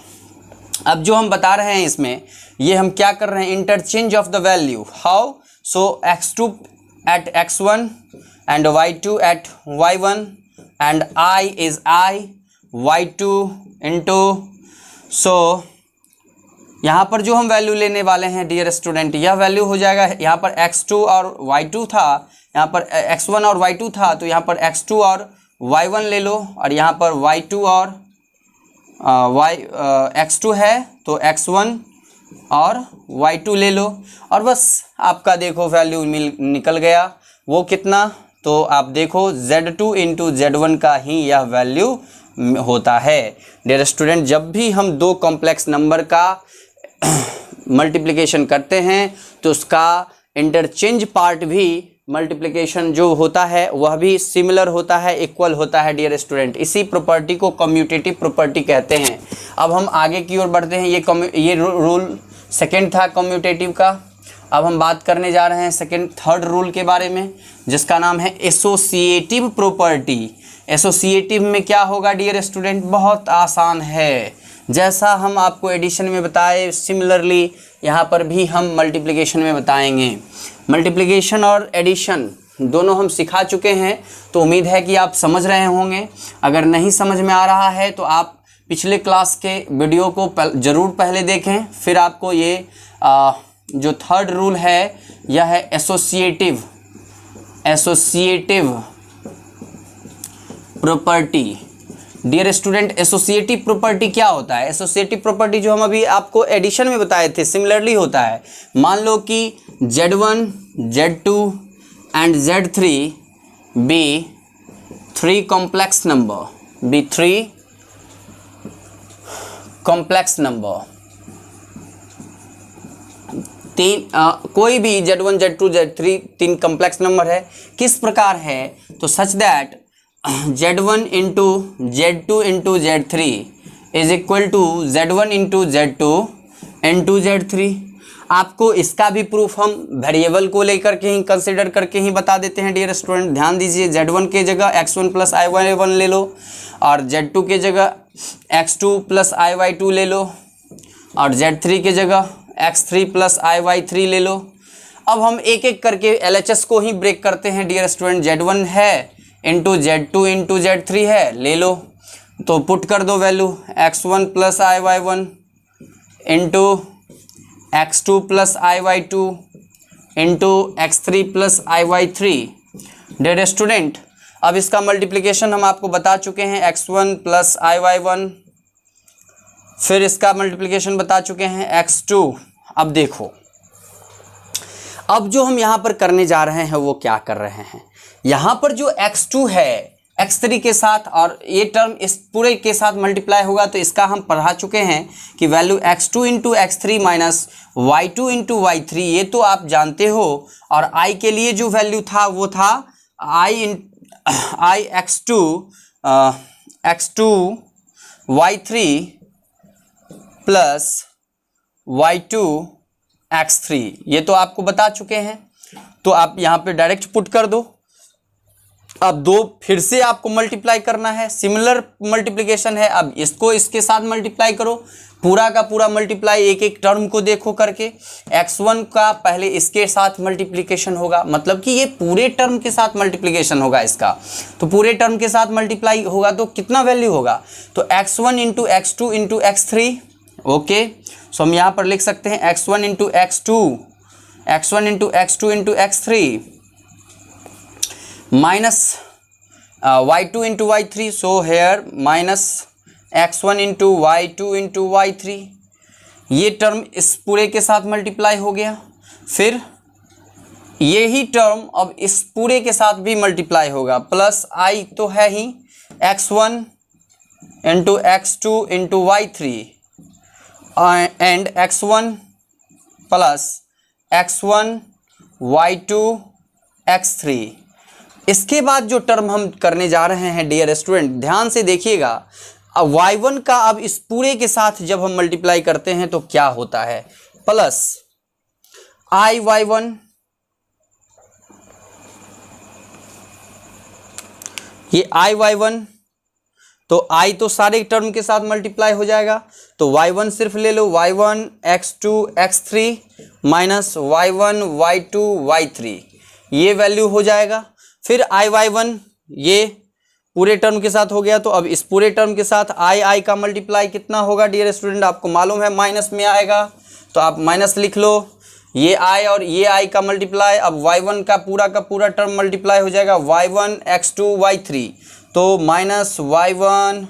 अब जो हम बता रहे हैं इसमें, ये हम क्या कर रहे हैं? Interchange of the value. How? So x2 at x1 and y2 at y1 and I is I, y2 into, so यहाँ पर जो हम वैल्यू लेने वाले हैं डियर स्टूडेंट, यह वैल्यू हो जाएगा, यहाँ पर x2 और y2 था, यहाँ पर x1 और y2 था, तो यहाँ पर x2 और y1 ले लो, और यहाँ पर y2 और x2 है तो x1 और y2 ले लो, और बस आपका देखो वैल्यू निकल गया। वो कितना? तो आप देखो z2 × z1 का ही यह वैल्यू होता है। डियर स्टूडेंट, जब भी हम दो कॉम्प्लेक्स नंबर का मल्टीप्लिकेशन करते हैं तो उसका इंटरचेंज पार्ट भी मल्टीप्लिकेशन जो होता है वह भी सिमिलर होता है, इक्वल होता है डियर स्टूडेंट। इसी प्रॉपर्टी को कम्यूटेटिव प्रॉपर्टी कहते हैं। अब हम आगे की ओर बढ़ते हैं। ये रूल सेकंड था कम्यूटेटिव का। अब हम बात करने जा रहे हैं थर्ड रूल के बारे में, जिसका नाम है एसोसिएटिव प्रॉपर्टी। एसोसिएटिव में क्या होगा डियर स्टूडेंट? बहुत आसान है, जैसा हम आपको एडिशन में बताए सिमिलरली यहाँ पर भी हम मल्टीप्लिकेशन में बताएंगे। मल्टीप्लिकेशन और एडिशन दोनों हम सिखा चुके हैं, तो उम्मीद है कि आप समझ रहे होंगे। अगर नहीं समझ में आ रहा है तो आप पिछले क्लास के वीडियो को ज़रूर पहले देखें, फिर आपको ये जो थर्ड रूल है यह है associative property. Dear student, associative property क्या होता है? एसोसिएटिव प्रॉपर्टी जो हम अभी आपको एडिशन में बताए थे सिमिलरली होता है। मान लो कि Z1, Z2 and Z3 be three complex number। कोई भी Z1, Z2, Z3 तीन कॉम्प्लेक्स नंबर है। किस प्रकार है? तो such that Z1 into Z2 into Z3 is equal to Z1 into Z2 into Z3। आपको इसका भी प्रूफ हम वेरिएबल को लेकर के ही कंसिडर करके ही बता देते हैं डियर स्टूडेंट। ध्यान दीजिए, Z1 के जगह x1 प्लस iy1 ले लो और Z2 के जगह x2 प्लस iy2 ले लो और Z3 के जगह x3 प्लस iy3 ले लो। अब हम एक एक करके LHS को ही ब्रेक करते हैं डियर स्टूडेंट। Z1 है इंटू Z2 इंटू Z3 है, ले लो, तो पुट कर दो value x1 plus iy1 into x2 plus iy2 into x3 plus iy3। Dear student, अब इसका मल्टीप्लिकेशन हम आपको बता चुके हैं x1 प्लस iy1, फिर इसका मल्टीप्लिकेशन बता चुके हैं x2। अब देखो, अब जो हम यहाँ पर करने जा रहे हैं वो क्या कर रहे हैं? यहाँ पर जो x2 है x3 के साथ और ये टर्म इस पूरे के साथ मल्टीप्लाई होगा, तो इसका हम पढ़ा चुके हैं कि value x2 into x3 minus y2 into y3, ये तो आप जानते हो। और i के लिए जो वैल्यू था वो था i x2 y3 plus y2 x3, ये तो आपको बता चुके हैं। तो आप यहाँ पे डायरेक्ट पुट कर दो। अब दो फिर से आपको मल्टीप्लाई करना है, सिमिलर मल्टीप्लिकेशन है। अब इसको इसके साथ मल्टीप्लाई करो, पूरा का पूरा मल्टीप्लाई एक एक टर्म को देखो करके। x1 का पहले इसके साथ मल्टीप्लिकेशन होगा, मतलब कि ये पूरे टर्म के साथ मल्टीप्लिकेशन होगा इसका। तो पूरे टर्म के साथ मल्टीप्लाई होगा तो कितना वैल्यू होगा? तो x1 into x2 into x3। Okay, सो हम यहाँ पर लिख सकते हैं x1 into x2 into x3 minus y2 into y3। So here minus x1 into y2 into y3, ये टर्म इस पूरे के साथ मल्टीप्लाई हो गया। फिर यही टर्म अब इस पूरे के साथ भी मल्टीप्लाई होगा, प्लस i तो है ही x1 into x2 into y3 and x1 plus x1 y2 x3। इसके बाद जो टर्म हम करने जा रहे हैं डियर स्टूडेंट, ध्यान से देखिएगा। अब y1 का अब इस पूरे के साथ जब हम मल्टीप्लाई करते हैं तो क्या होता है? प्लस i y1 ये i y1, तो i तो सारे टर्म के साथ मल्टीप्लाई हो जाएगा, तो y1 सिर्फ ले लो, y1 x2 x3 minus y1 y2 y3, ये वैल्यू हो जाएगा। फिर i y1 ये पूरे टर्म के साथ हो गया, तो अब इस पूरे टर्म के साथ i का मल्टीप्लाई कितना होगा डियर स्टूडेंट? आपको मालूम है माइनस में आएगा, तो आप माइनस लिख लो। ये i और ये i का मल्टीप्लाई, अब y1 का पूरा टर्म मल्टीप्लाई हो जाएगा y1 x2 y3, तो माइनस y1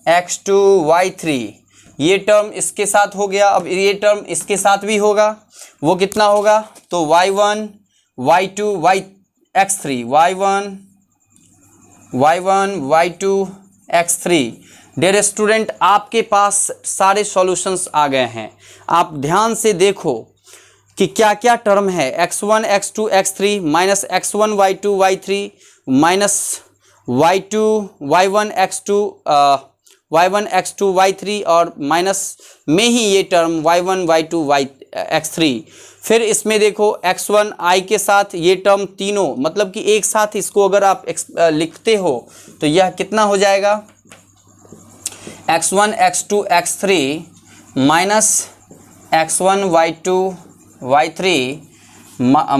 x2 y3, ये टर्म इसके साथ हो गया। अब ये टर्म इसके साथ भी होगा, वो कितना होगा? तो y1 y2 x3 y1 y2 x3। Dear student, आपके पास सारे सॉल्यूशंस आ गए हैं। आप ध्यान से देखो कि क्या क्या टर्म है। x1 x2 x3 minus x1 y2 y3 minus y2 y1 x2 y3 और माइनस में ही ये टर्म y1 y2 x3। फिर इसमें देखो x1 i के साथ ये टर्म तीनों मतलब कि एक साथ इसको अगर आप लिखते हो तो यह कितना हो जाएगा, x1 x2 x3 minus x1 y2 y3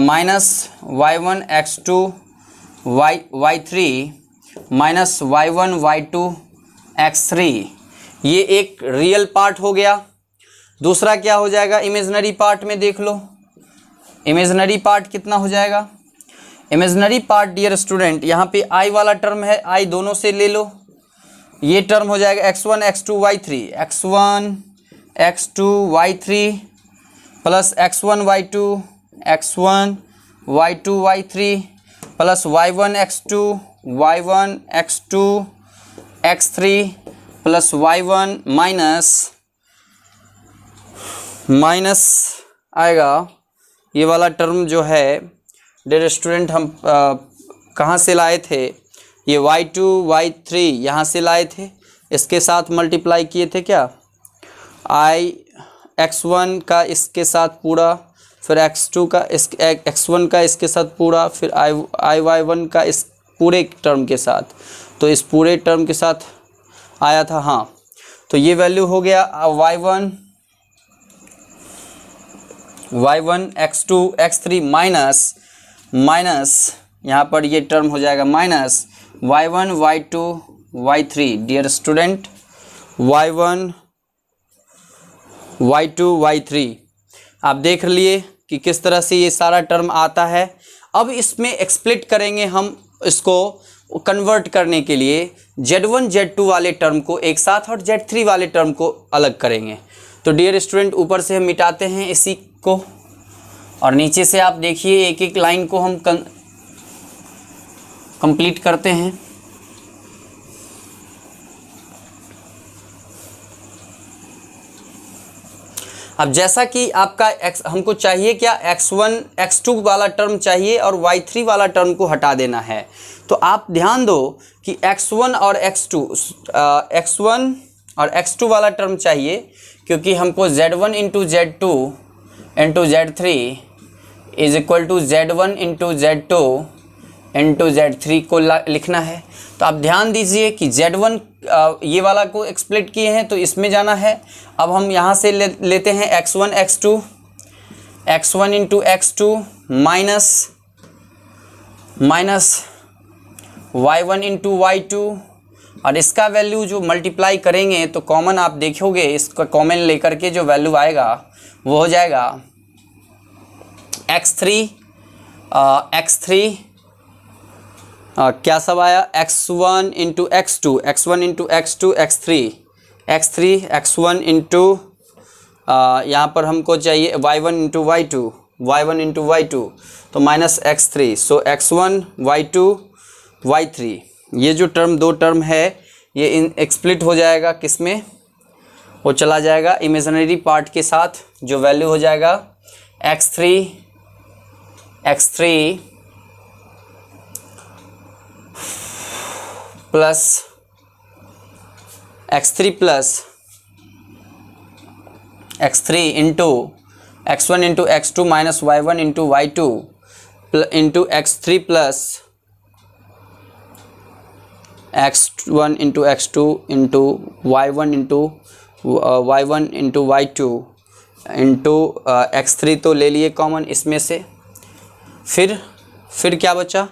minus y1 x2 y3 minus y1 y2 x3। ये एक रियल पार्ट हो गया। दूसरा क्या हो जाएगा, इमेजिनरी पार्ट में देख लो, इमेजिनरी पार्ट कितना हो जाएगा। इमेजिनरी पार्ट डियर स्टूडेंट यहाँ पे i वाला टर्म है, i दोनों से ले लो, ये टर्म हो जाएगा x1 x2 y3 x1 x2 y3 plus x1 y2 x1 y2 y3 plus y1 x2 y1 x2 x3 plus y1 minus आएगा ये वाला टर्म जो है डियर स्टूडेंट हम कहाँ से लाए थे, ये y2 y3 यहाँ से लाए थे, इसके साथ मल्टीप्लाई किए थे क्या, i x1 का इसके साथ पूरा, फिर x2 का x1 का इसके साथ पूरा, फिर i y1 का इस पूरे टर्म के साथ, तो इस पूरे टर्म के साथ आया था। हाँ, तो ये वैल्यू हो गया y1 x2 x3 माइनस यहाँ पर ये टर्म हो जाएगा minus y1 y2 y3 dear student, y1 y2 y3 आप देख लिए कि किस तरह से ये सारा टर्म आता है। अब इसमें एक्सप्लिट करेंगे हम, इसको कन्वर्ट करने के लिए z1 z2 वाले टर्म को एक साथ और z3 वाले टर्म को अलग करेंगे। तो डियर स्टूडेंट ऊपर से हम मिटाते हैं इसी को और नीचे से आप देखिए एक एक लाइन को हम कंप्लीट करते हैं। अब जैसा कि आपका हमको चाहिए क्या, x1 x2 वाला टर्म चाहिए और y3 वाला टर्म को हटा देना है। तो आप ध्यान दो कि x1 और x2 वाला टर्म चाहिए क्योंकि हमको z1 into z2 into z3 is equal to z1 into z2 into z3 को लिखना है। तो आप ध्यान दीजिए कि z1 ये वाला को एक्सप्लिट किए हैं तो इसमें जाना है। अब हम यहाँ से लेते हैं x1 x1 into x2 minus y1 into y2 और इसका वैल्यू जो मल्टीप्लाई करेंगे तो कॉमन आप देखोगे, इसका कॉमन लेकर के जो वैल्यू आएगा वो हो जाएगा x3 क्या सब आया, x1 into x2 x1 into x2 x3 x1 into यहाँ पर हमको चाहिए y1 इंटू y2 तो माइनस x3, सो x1 y2 y3 ये जो टर्म दो टर्म है ये एक्सप्लिट हो जाएगा, किसमें वो चला जाएगा इमेजिनरी पार्ट के साथ, जो वैल्यू हो जाएगा x3 plus x3 into x1 into x2 minus y1 into y2 into x3 plus x1 into x2 into y1 into y2 into x3 तो ले लिए कॉमन इसमें से। फिर क्या बचा,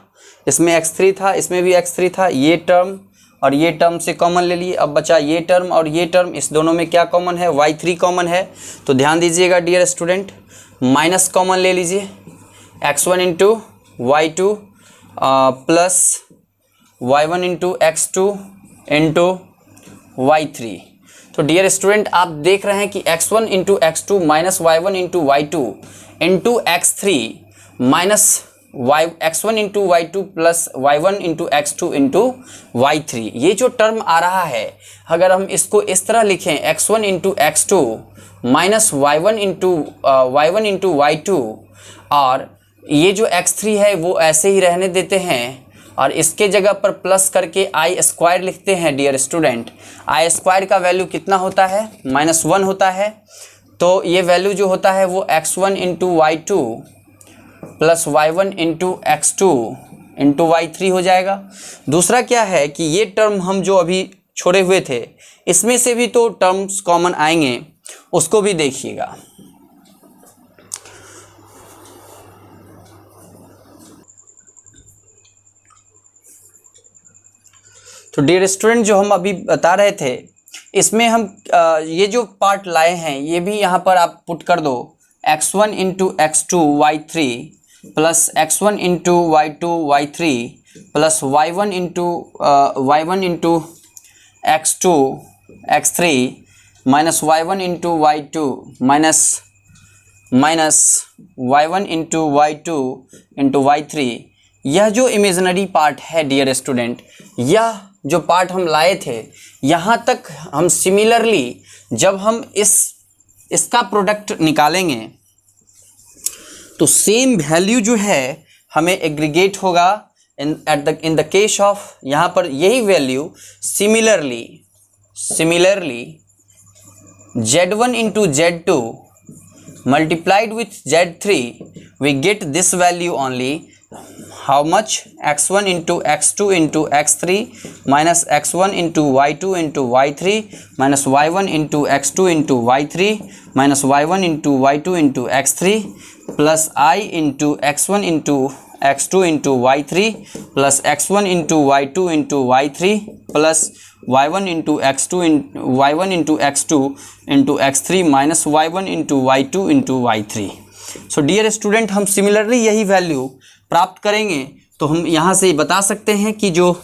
इसमें x3 था, इसमें भी x3 था, ये टर्म और ये टर्म से कॉमन ले लिए। अब बचा ये टर्म और ये टर्म, इस दोनों में क्या कॉमन है, y3 कॉमन है। तो ध्यान दीजिएगा डियर स्टूडेंट, माइनस कॉमन ले लीजिए x1 into y2 plus y1 into x2 into y3। तो डियर स्टूडेंट आप देख रहे हैं कि x1 into x2 minus y1 into y2 into x3 minus x1 into y2 plus y1 into x2 into y3, ये जो टर्म आ रहा है अगर हम इसको इस तरह लिखें x1 into x2 minus y1 into y2 और ये जो x3 है वो ऐसे ही रहने देते हैं और इसके जगह पर प्लस करके आई स्क्वायर लिखते हैं डियर स्टूडेंट। आई स्क्वायर का वैल्यू कितना होता है, -1 होता है। तो ये वैल्यू जो होता है वो x1 into y2 plus y1 into x2 into y3 हो जाएगा। दूसरा क्या है कि ये टर्म हम जो अभी छोड़े हुए थे इसमें से भी तो टर्म्स कॉमन आएंगे, उसको भी देखिएगा। तो डियर स्टूडेंट, जो हम अभी बता रहे थे इसमें हम ये जो पार्ट लाए हैं ये भी यहाँ पर आप पुट कर दो, x1 into x2 y3 plus x1 into y2 y3 plus y1 into x2 x3 minus y1 into y2 minus y1 into y2 into y3। यह जो इमेजिनरी पार्ट है डियर स्टूडेंट, यह जो पार्ट हम लाए थे यहाँ तक हम सिमिलरली जब हम इसका प्रोडक्ट निकालेंगे तो सेम वैल्यू जो है हमें एग्रीगेट होगा इन द केस ऑफ, यहाँ पर यही value similarly Z1 into Z2 multiplied with Z3 we get this value only, how much, x1 into x2 into x3 minus x1 into y2 into y3 minus y1 into x2 into y3 minus y1 into y2 into x3 plus I into x1 into x2 into y3 plus x1 into y2 into y3 plus y1 into x2 y1 into x2 into x3 minus y1 into y2 into y3। So dear student, हम similarly यही value प्राप्त करेंगे तो हम यहाँ से बता सकते हैं कि जो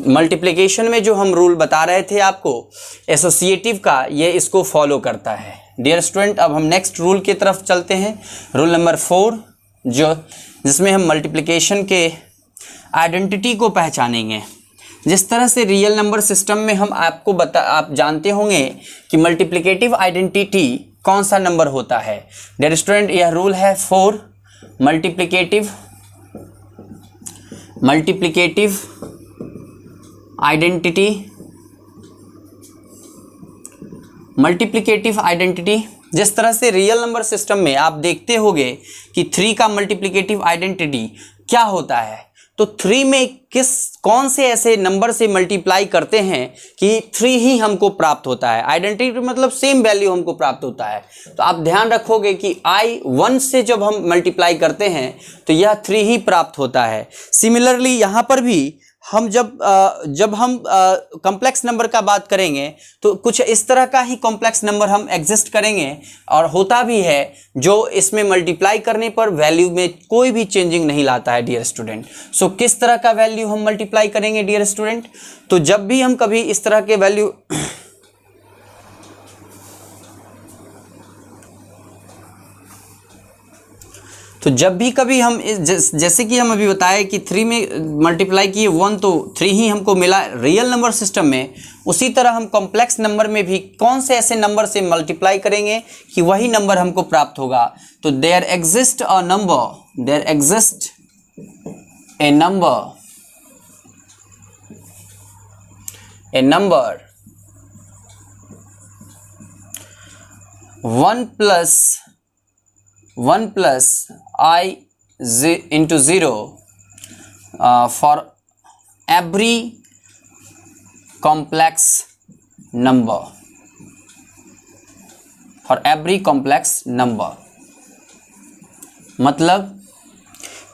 मल्टीप्लिकेशन में जो हम रूल बता रहे थे आपको एसोसिएटिव का, ये इसको फॉलो करता है। डियर स्टूडेंट, अब हम नेक्स्ट रूल की तरफ चलते हैं, रूल नंबर 4, जिसमें हम मल्टीप्लिकेशन के आइडेंटिटी को पहचानेंगे। जिस तरह से रियल नंबर सिस्टम में हम आप जानते होंगे कि मल्टीप्लिकेटिव आइडेंटिटी कौन सा नंबर होता है। डियर स्टूडेंट, यह रूल है 4, मल्टीप्लिकेटिव आइडेंटिटी। जिस तरह से रियल नंबर सिस्टम में आप देखते होंगे कि 3 का मल्टीप्लिकेटिव आइडेंटिटी क्या होता है, तो 3 में कौन से ऐसे नंबर से मल्टीप्लाई करते हैं कि 3 ही हमको प्राप्त होता है। आइडेंटिटी मतलब सेम वैल्यू हमको प्राप्त होता है। तो आप ध्यान रखोगे कि I1 से जब हम मल्टीप्लाई करते हैं तो यह 3 ही प्राप्त होता है। सिमिलरली यहाँ पर भी हम जब हम कॉम्प्लेक्स नंबर का बात करेंगे तो कुछ इस तरह का ही कॉम्प्लेक्स नंबर हम एग्जिस्ट करेंगे और होता भी है, जो इसमें मल्टीप्लाई करने पर वैल्यू में कोई भी चेंजिंग नहीं लाता है डियर स्टूडेंट। सो किस तरह का वैल्यू हम मल्टीप्लाई करेंगे डियर स्टूडेंट, तो जब भी हम कभी इस तरह के वैल्यू तो जब भी कभी हम जैसे कि हम अभी बताए कि 3 में मल्टीप्लाई किए 1 तो 3 ही हमको मिला रियल नंबर सिस्टम में, उसी तरह हम कॉम्प्लेक्स नंबर में भी कौन से ऐसे नंबर से मल्टीप्लाई करेंगे कि वही नंबर हमको प्राप्त होगा। तो there exist a number 1 plus I into 0 for every complex number, मतलब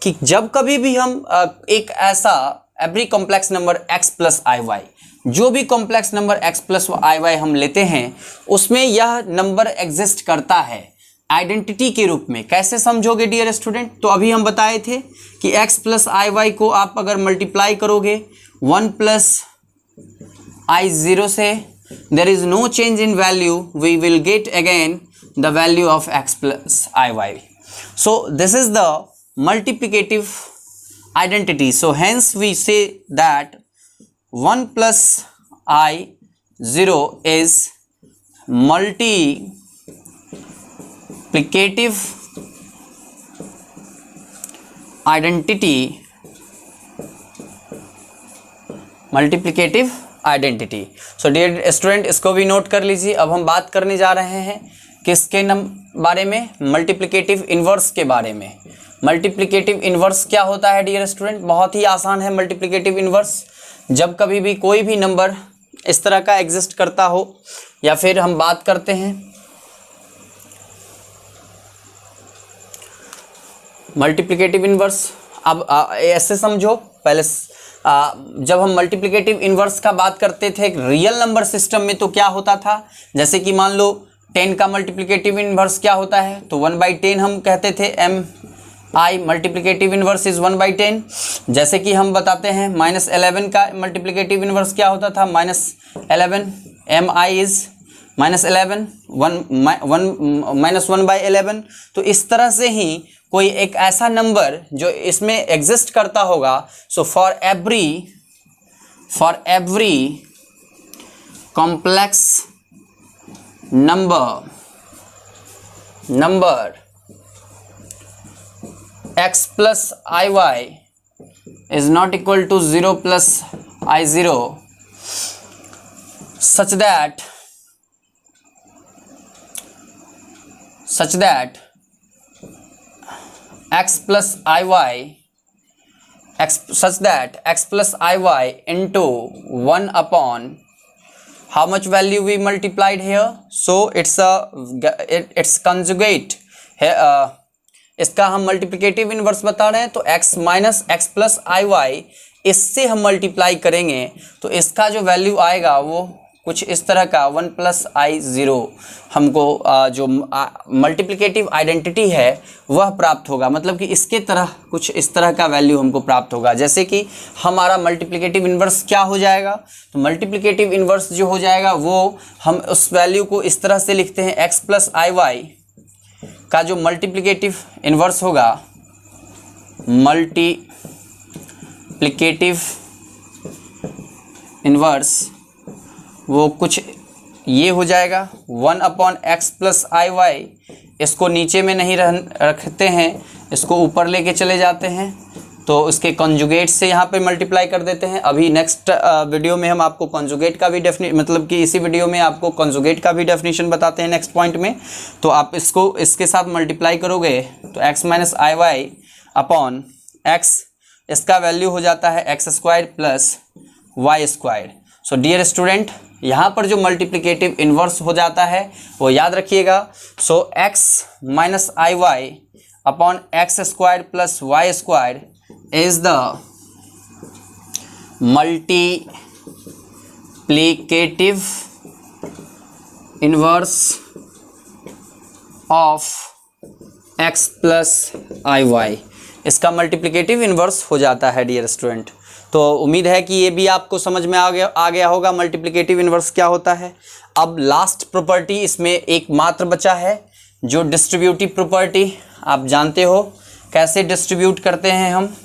कि जब कभी भी हम एक ऐसा every complex number x plus i y, जो भी complex number x plus i y हम लेते हैं उसमें यह नंबर एग्जिस्ट करता है आइडेंटिटी के रूप में। कैसे समझोगे डियर स्टूडेंट, तो अभी हम बताए थे कि x प्लस आई वाई को आप अगर मल्टीप्लाई करोगे 1 प्लस I0 से, there is no change in value, we will get again the value of x plus i y. So this is the multiplicative identity. So hence we say that 1 plus I0 is multiplicative identity. So dear student, इसको भी note कर लीजिए। अब हम बात करने जा रहे हैं किसके बारे में? मल्टीप्लिकेटिव इन्वर्स के बारे में। मल्टीप्लिकेटिव इन्वर्स क्या होता है डियर स्टूडेंट? बहुत ही आसान है मल्टीप्लिकेटिव इन्वर्स। जब कभी भी कोई भी नंबर इस तरह का एग्जिस्ट करता हो, या फिर हम बात करते हैं मल्टीप्लिकेटिव इन्वर्स। अब ऐसे समझो, पहले जब हम मल्टीप्लिकेटिव इन्वर्स का बात करते थे रियल नंबर सिस्टम में तो क्या होता था, जैसे कि मान लो 10 का मल्टीप्लिकेटिव इन्वर्स क्या होता है, तो 1/10 हम कहते थे MI मल्टीप्लिकेटिव इन्वर्स इज 1/10। जैसे कि हम बताते हैं -11 का मल्टीप्लिकेटिव इन्वर्स क्या होता था, -11 MI इज -11 1/11। तो इस तरह से ही कोई एक ऐसा नंबर जो इसमें एग्जिस्ट करता होगा, so for every complex number x plus iy is not equal to 0 plus i0 such that x plus iy into 1 upon how much value we multiplied here, so it's conjugate है। इसका हम multiplicative inverse बता रहे हैं, तो x minus x plus i Y इससे हम multiply करेंगे तो इसका जो वैल्यू आएगा वो कुछ इस तरह का 1 प्लस i0 हमको जो मल्टीप्लिकेटिव आइडेंटिटी है वह प्राप्त होगा। मतलब कि इसके तरह कुछ इस तरह का वैल्यू हमको प्राप्त होगा। जैसे कि हमारा मल्टीप्लिकेटिव इन्वर्स क्या हो जाएगा, तो मल्टीप्लिकेटिव इन्वर्स जो हो जाएगा वो हम उस वैल्यू को इस तरह से लिखते हैं, x प्लस आई वाई का जो मल्टीप्लिकेटिव इन्वर्स होगा, मल्टीप्लिकेटिव इन्वर्स वो कुछ ये हो जाएगा 1 upon x plus i Y. इसको नीचे में नहीं रखते हैं, इसको ऊपर लेके चले जाते हैं, तो उसके कॉन्जुगेट से यहाँ पे मल्टीप्लाई कर देते हैं। अभी नेक्स्ट वीडियो में हम आपको कॉन्जुगेट का भी मतलब कि इसी वीडियो में आपको कॉन्जुगेट का भी डेफिनेशन बताते हैं नेक्स्ट पॉइंट में। तो आप इसको इसके साथ मल्टीप्लाई करोगे तो x minus i y upon x, इसका वैल्यू हो जाता है x square plus y square. So dear student, यहाँ पर जो मल्टीप्लिकेटिव इन्वर्स हो जाता है वो याद रखिएगा। So x minus i y upon x square plus y square is the multiplicative inverse of x plus iy। इसका मल्टीप्लिकेटिव इन्वर्स हो जाता है डियर स्टूडेंट। तो उम्मीद है कि ये भी आपको समझ में आ गया होगा मल्टीप्लिकेटिव इन्वर्स क्या होता है। अब लास्ट प्रॉपर्टी इसमें एक मात्र बचा है जो डिस्ट्रीब्यूटिव प्रॉपर्टी। आप जानते हो कैसे डिस्ट्रीब्यूट करते हैं हम,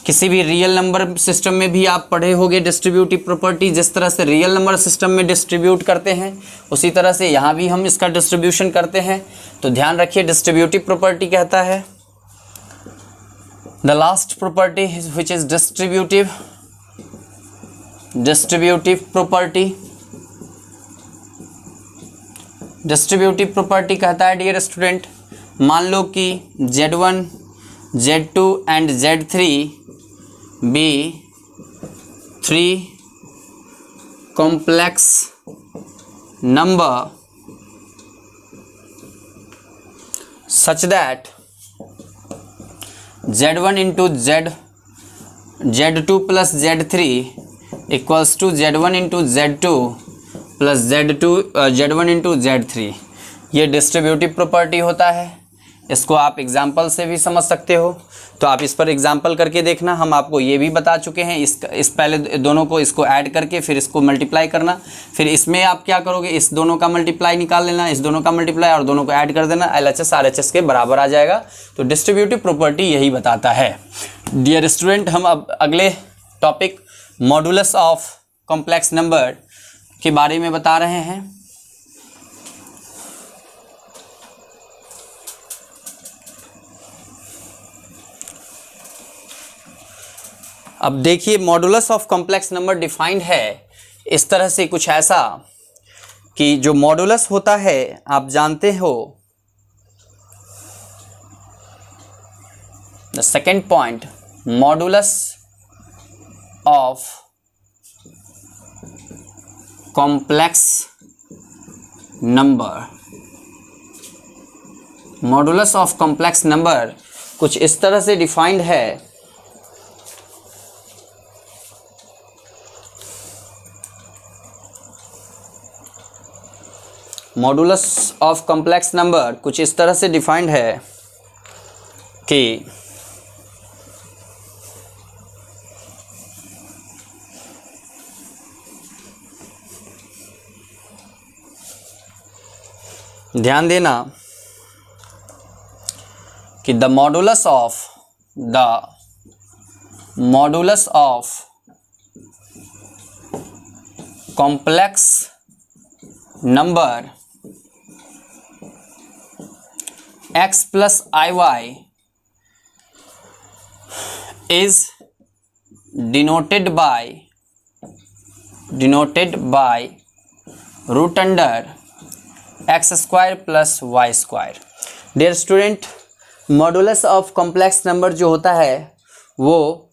किसी भी रियल नंबर सिस्टम में भी आप पढ़े होंगे डिस्ट्रीब्यूटिव प्रॉपर्टी। जिस तरह से रियल नंबर सिस्टम में डिस्ट्रीब्यूट करते हैं उसी तरह से यहाँ भी हम इसका डिस्ट्रीब्यूशन करते हैं। तो ध्यान रखिए, डिस्ट्रीब्यूटिव प्रॉपर्टी कहता है the last property which is distributive property. Distributive property कहता है डियर स्टूडेंट, मान लो कि Z1 Z2 and Z3 be 3 complex number such that Z1 into Z2 plus Z3 equals to Z1 into Z2 plus Z1 into Z3। ये distributive property होता है। इसको आप example से भी समझ सकते हो, तो आप इस पर एग्जाम्पल करके देखना। हम आपको ये भी बता चुके हैं, इस पहले दोनों को इसको ऐड करके फिर इसको मल्टीप्लाई करना, फिर इसमें आप क्या करोगे, इस दोनों का मल्टीप्लाई निकाल लेना, इस दोनों का मल्टीप्लाई और दोनों को ऐड कर देना, LHS RHS के बराबर आ जाएगा। तो डिस्ट्रीब्यूटिव प्रॉपर्टी यही बताता है। डियर स्टूडेंट, हम अब अगले topic modulus of complex number के बारे में बता रहे हैं। अब देखिए, modulus of complex number defined है इस तरह से कुछ ऐसा कि जो मॉडुलस होता है आप जानते हो, the second point, modulus of complex number, modulus of complex number कुछ इस तरह से डिफाइंड है, मॉडुलस ऑफ कॉम्प्लेक्स नंबर कुछ इस तरह से डिफाइंड है कि ध्यान देना कि the modulus of complex number x plus iy is denoted by root under x square plus y square। Dear student, modulus of complex number जो होता है वो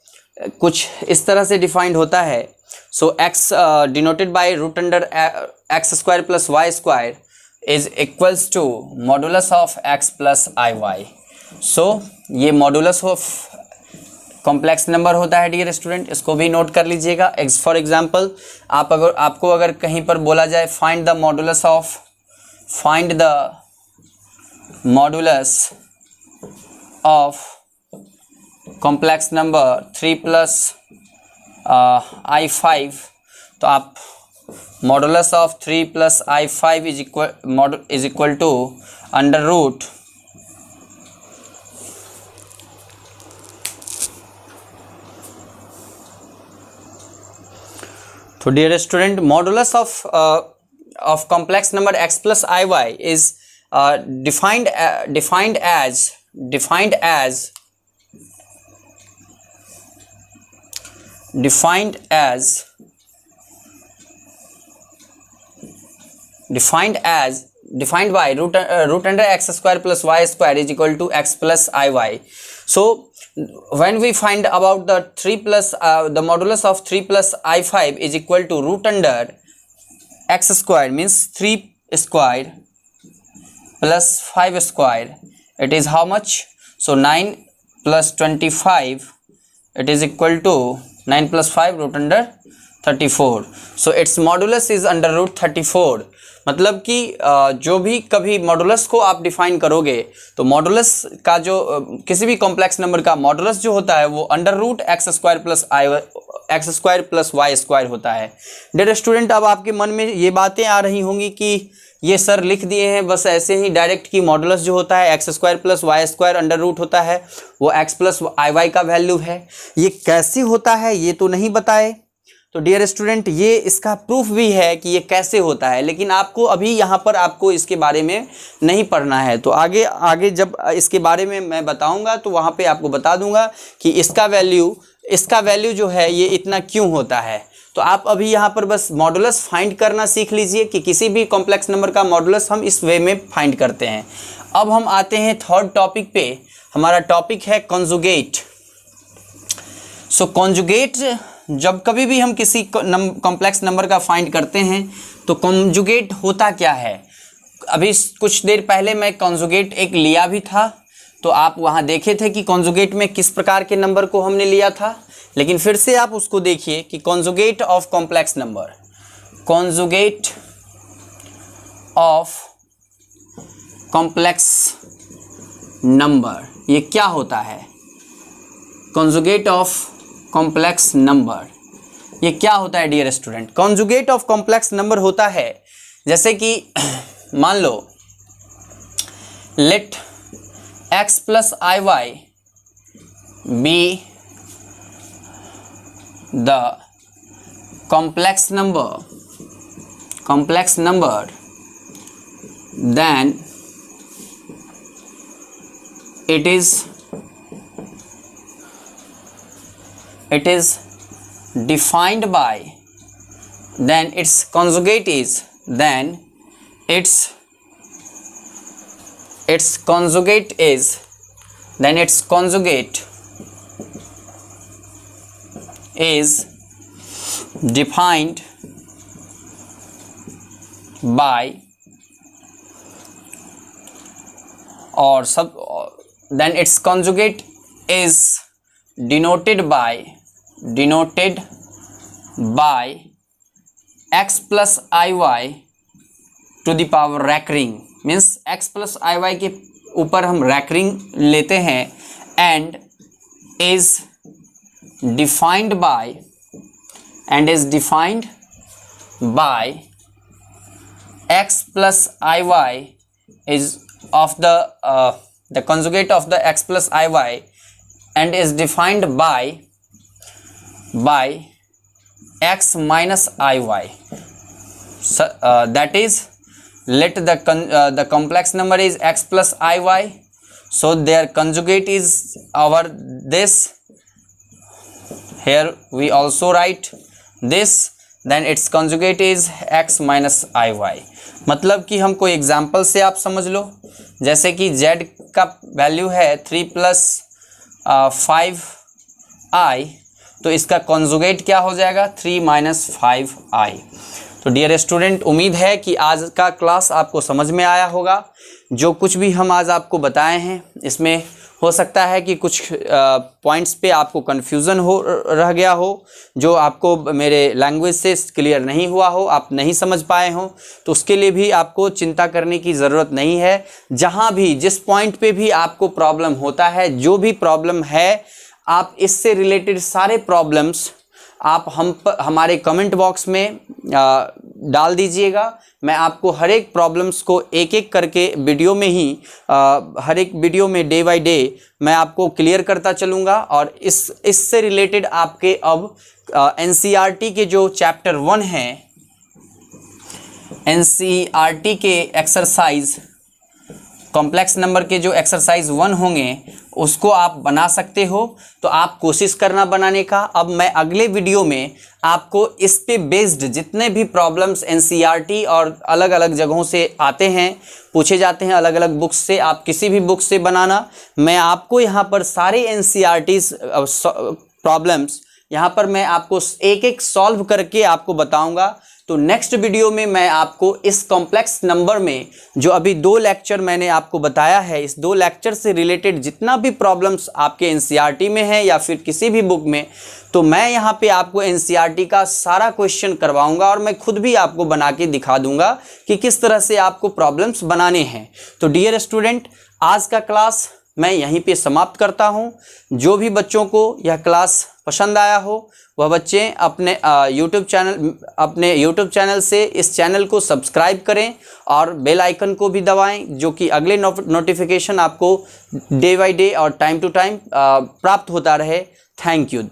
कुछ इस तरह से डिफाइंड होता है। So x denoted by root under x square plus y square is equals to modulus of x plus i y. So ये मॉडुलस ऑफ कॉम्प्लेक्स नंबर होता है डियर स्टूडेंट, इसको भी नोट कर लीजिएगा। फॉर एग्जांपल आपको अगर कहीं पर बोला जाए find the modulus of complex number 3 plus i5, तो आप modulus of 3 plus i5 is equal to under root तो dear student, modulus of complex number x plus i y is defined by root under x square plus y square is equal to x plus iy. So when we find about the 3 plus the modulus of 3 plus i5 is equal to root under x square, means 3 square plus 5 square, it is how much? So 9 plus 25, it is equal to 9 plus 5 root under 34. So its modulus is under root 34. मतलब कि जो भी कभी modulus को आप define करोगे तो modulus का जो किसी भी कॉम्प्लेक्स नंबर का मॉडुलस जो होता है वो under root x square plus y square होता है। डियर स्टूडेंट, अब आपके मन में ये बातें आ रही होंगी कि ये सर लिख दिए हैं बस ऐसे ही डायरेक्ट कि मॉडुलस जो होता है x square plus y square under root होता है, वो एक्स प्लस आई वाई का वैल्यू है, ये कैसे होता है ये तो नहीं बताए। तो डियर स्टूडेंट, ये इसका प्रूफ भी है कि ये कैसे होता है, लेकिन आपको अभी यहाँ पर आपको इसके बारे में नहीं पढ़ना है। तो आगे जब इसके बारे में मैं बताऊँगा तो वहाँ पे आपको बता दूँगा कि इसका वैल्यू जो है ये इतना क्यों होता है। तो आप अभी यहाँ पर बस मॉडुलस फाइंड करना सीख लीजिए कि किसी भी कॉम्प्लेक्स नंबर का मॉडुलस हम इस वे में फाइंड करते हैं। अब हम आते हैं थर्ड टॉपिक पे। हमारा टॉपिक है कॉन्जुगेट। सो कॉन्जुगेट, जब कभी भी हम किसी कॉम्प्लेक्स नंबर का फाइंड करते हैं तो कॉन्जुगेट होता क्या है। अभी कुछ देर पहले मैं कॉन्जुगेट एक लिया भी था, तो आप वहाँ देखे थे कि कॉन्जुगेट में किस प्रकार के नंबर को हमने लिया था, लेकिन फिर से आप उसको देखिए कि conjugate of complex number, conjugate of complex number ये क्या होता है। कॉन्जुगेट ऑफ कॉम्प्लेक्स नंबर ये क्या होता है dear student. Conjugate of complex number होता है जैसे कि मान लो let x plus i y be the complex number, then it is defined by, then its conjugate is, then its conjugate is, then its conjugate is defined by or then its conjugate is denoted by x plus iy to the power recurring, means x plus iy के ऊपर हम recurring लेते हैं, and is defined by x plus iy is of the conjugate of the x plus iy and is defined by x minus iy. So, that is, let the complex number is x plus iy, so their conjugate is our this. Here we also write this, then its conjugate is x minus iy. मतलब कि हम कोई example से आप समझ लो, जैसे कि z का वैल्यू है 3 प्लस 5i, तो इसका कॉन्जुगेट क्या हो जाएगा 3 माइनस 5i. तो डियर स्टूडेंट, उम्मीद है कि आज का क्लास आपको समझ में आया होगा. जो कुछ भी हम आज आपको बताए हैं, इसमें हो सकता है कि कुछ पॉइंट्स पे आपको कन्फ्यूज़न रह गया हो, जो आपको मेरे लैंग्वेज से क्लियर नहीं हुआ हो, आप नहीं समझ पाए हो, तो उसके लिए भी आपको चिंता करने की ज़रूरत नहीं है. जहाँ भी जिस पॉइंट पे भी आपको प्रॉब्लम होता है, जो भी प्रॉब्लम है, आप इससे रिलेटेड सारे प्रॉब्लम्स आप हमारे कमेंट बॉक्स में डाल दीजिएगा. मैं आपको हर एक प्रॉब्लम्स को एक एक करके वीडियो में ही हर एक वीडियो में डे बाय डे मैं आपको क्लियर करता चलूँगा. और इससे रिलेटेड आपके अब एनसीईआरटी के जो चैप्टर 1 हैं, एनसीईआरटी के एक्सरसाइज कॉम्प्लेक्स नंबर के जो एक्सरसाइज 1 होंगे, उसको आप बना सकते हो. तो आप कोशिश करना बनाने का. अब मैं अगले वीडियो में आपको इस पे बेस्ड जितने भी प्रॉब्लम्स एनसीईआरटी और अलग अलग जगहों से आते हैं, पूछे जाते हैं अलग अलग बुक्स से, आप किसी भी बुक से बनाना, मैं आपको यहाँ पर सारे एनसीईआरटी प्रॉब्लम्स यहाँ पर मैं आपको एक एक सॉल्व करके आपको बताऊँगा. तो नेक्स्ट वीडियो में मैं आपको इस कॉम्प्लेक्स नंबर में जो अभी 2 लेक्चर मैंने आपको बताया है, इस 2 लेक्चर से रिलेटेड जितना भी प्रॉब्लम्स आपके एनसीईआरटी में है या फिर किसी भी बुक में, तो मैं यहाँ पे आपको एनसीईआरटी का सारा क्वेश्चन करवाऊंगा और मैं खुद भी आपको बना के दिखा दूंगा कि किस तरह से आपको प्रॉब्लम्स बनाने हैं. तो डियर स्टूडेंट, आज का क्लास मैं यहीं पे समाप्त करता हूँ. जो भी बच्चों को यह क्लास पसंद आया हो, वह बच्चे अपने यूट्यूब चैनल से इस चैनल को सब्सक्राइब करें और बेल आइकन को भी दबाएं, जो कि अगले नोटिफिकेशन आपको डे बाय डे और टाइम टू टाइम प्राप्त होता रहे. Thank you.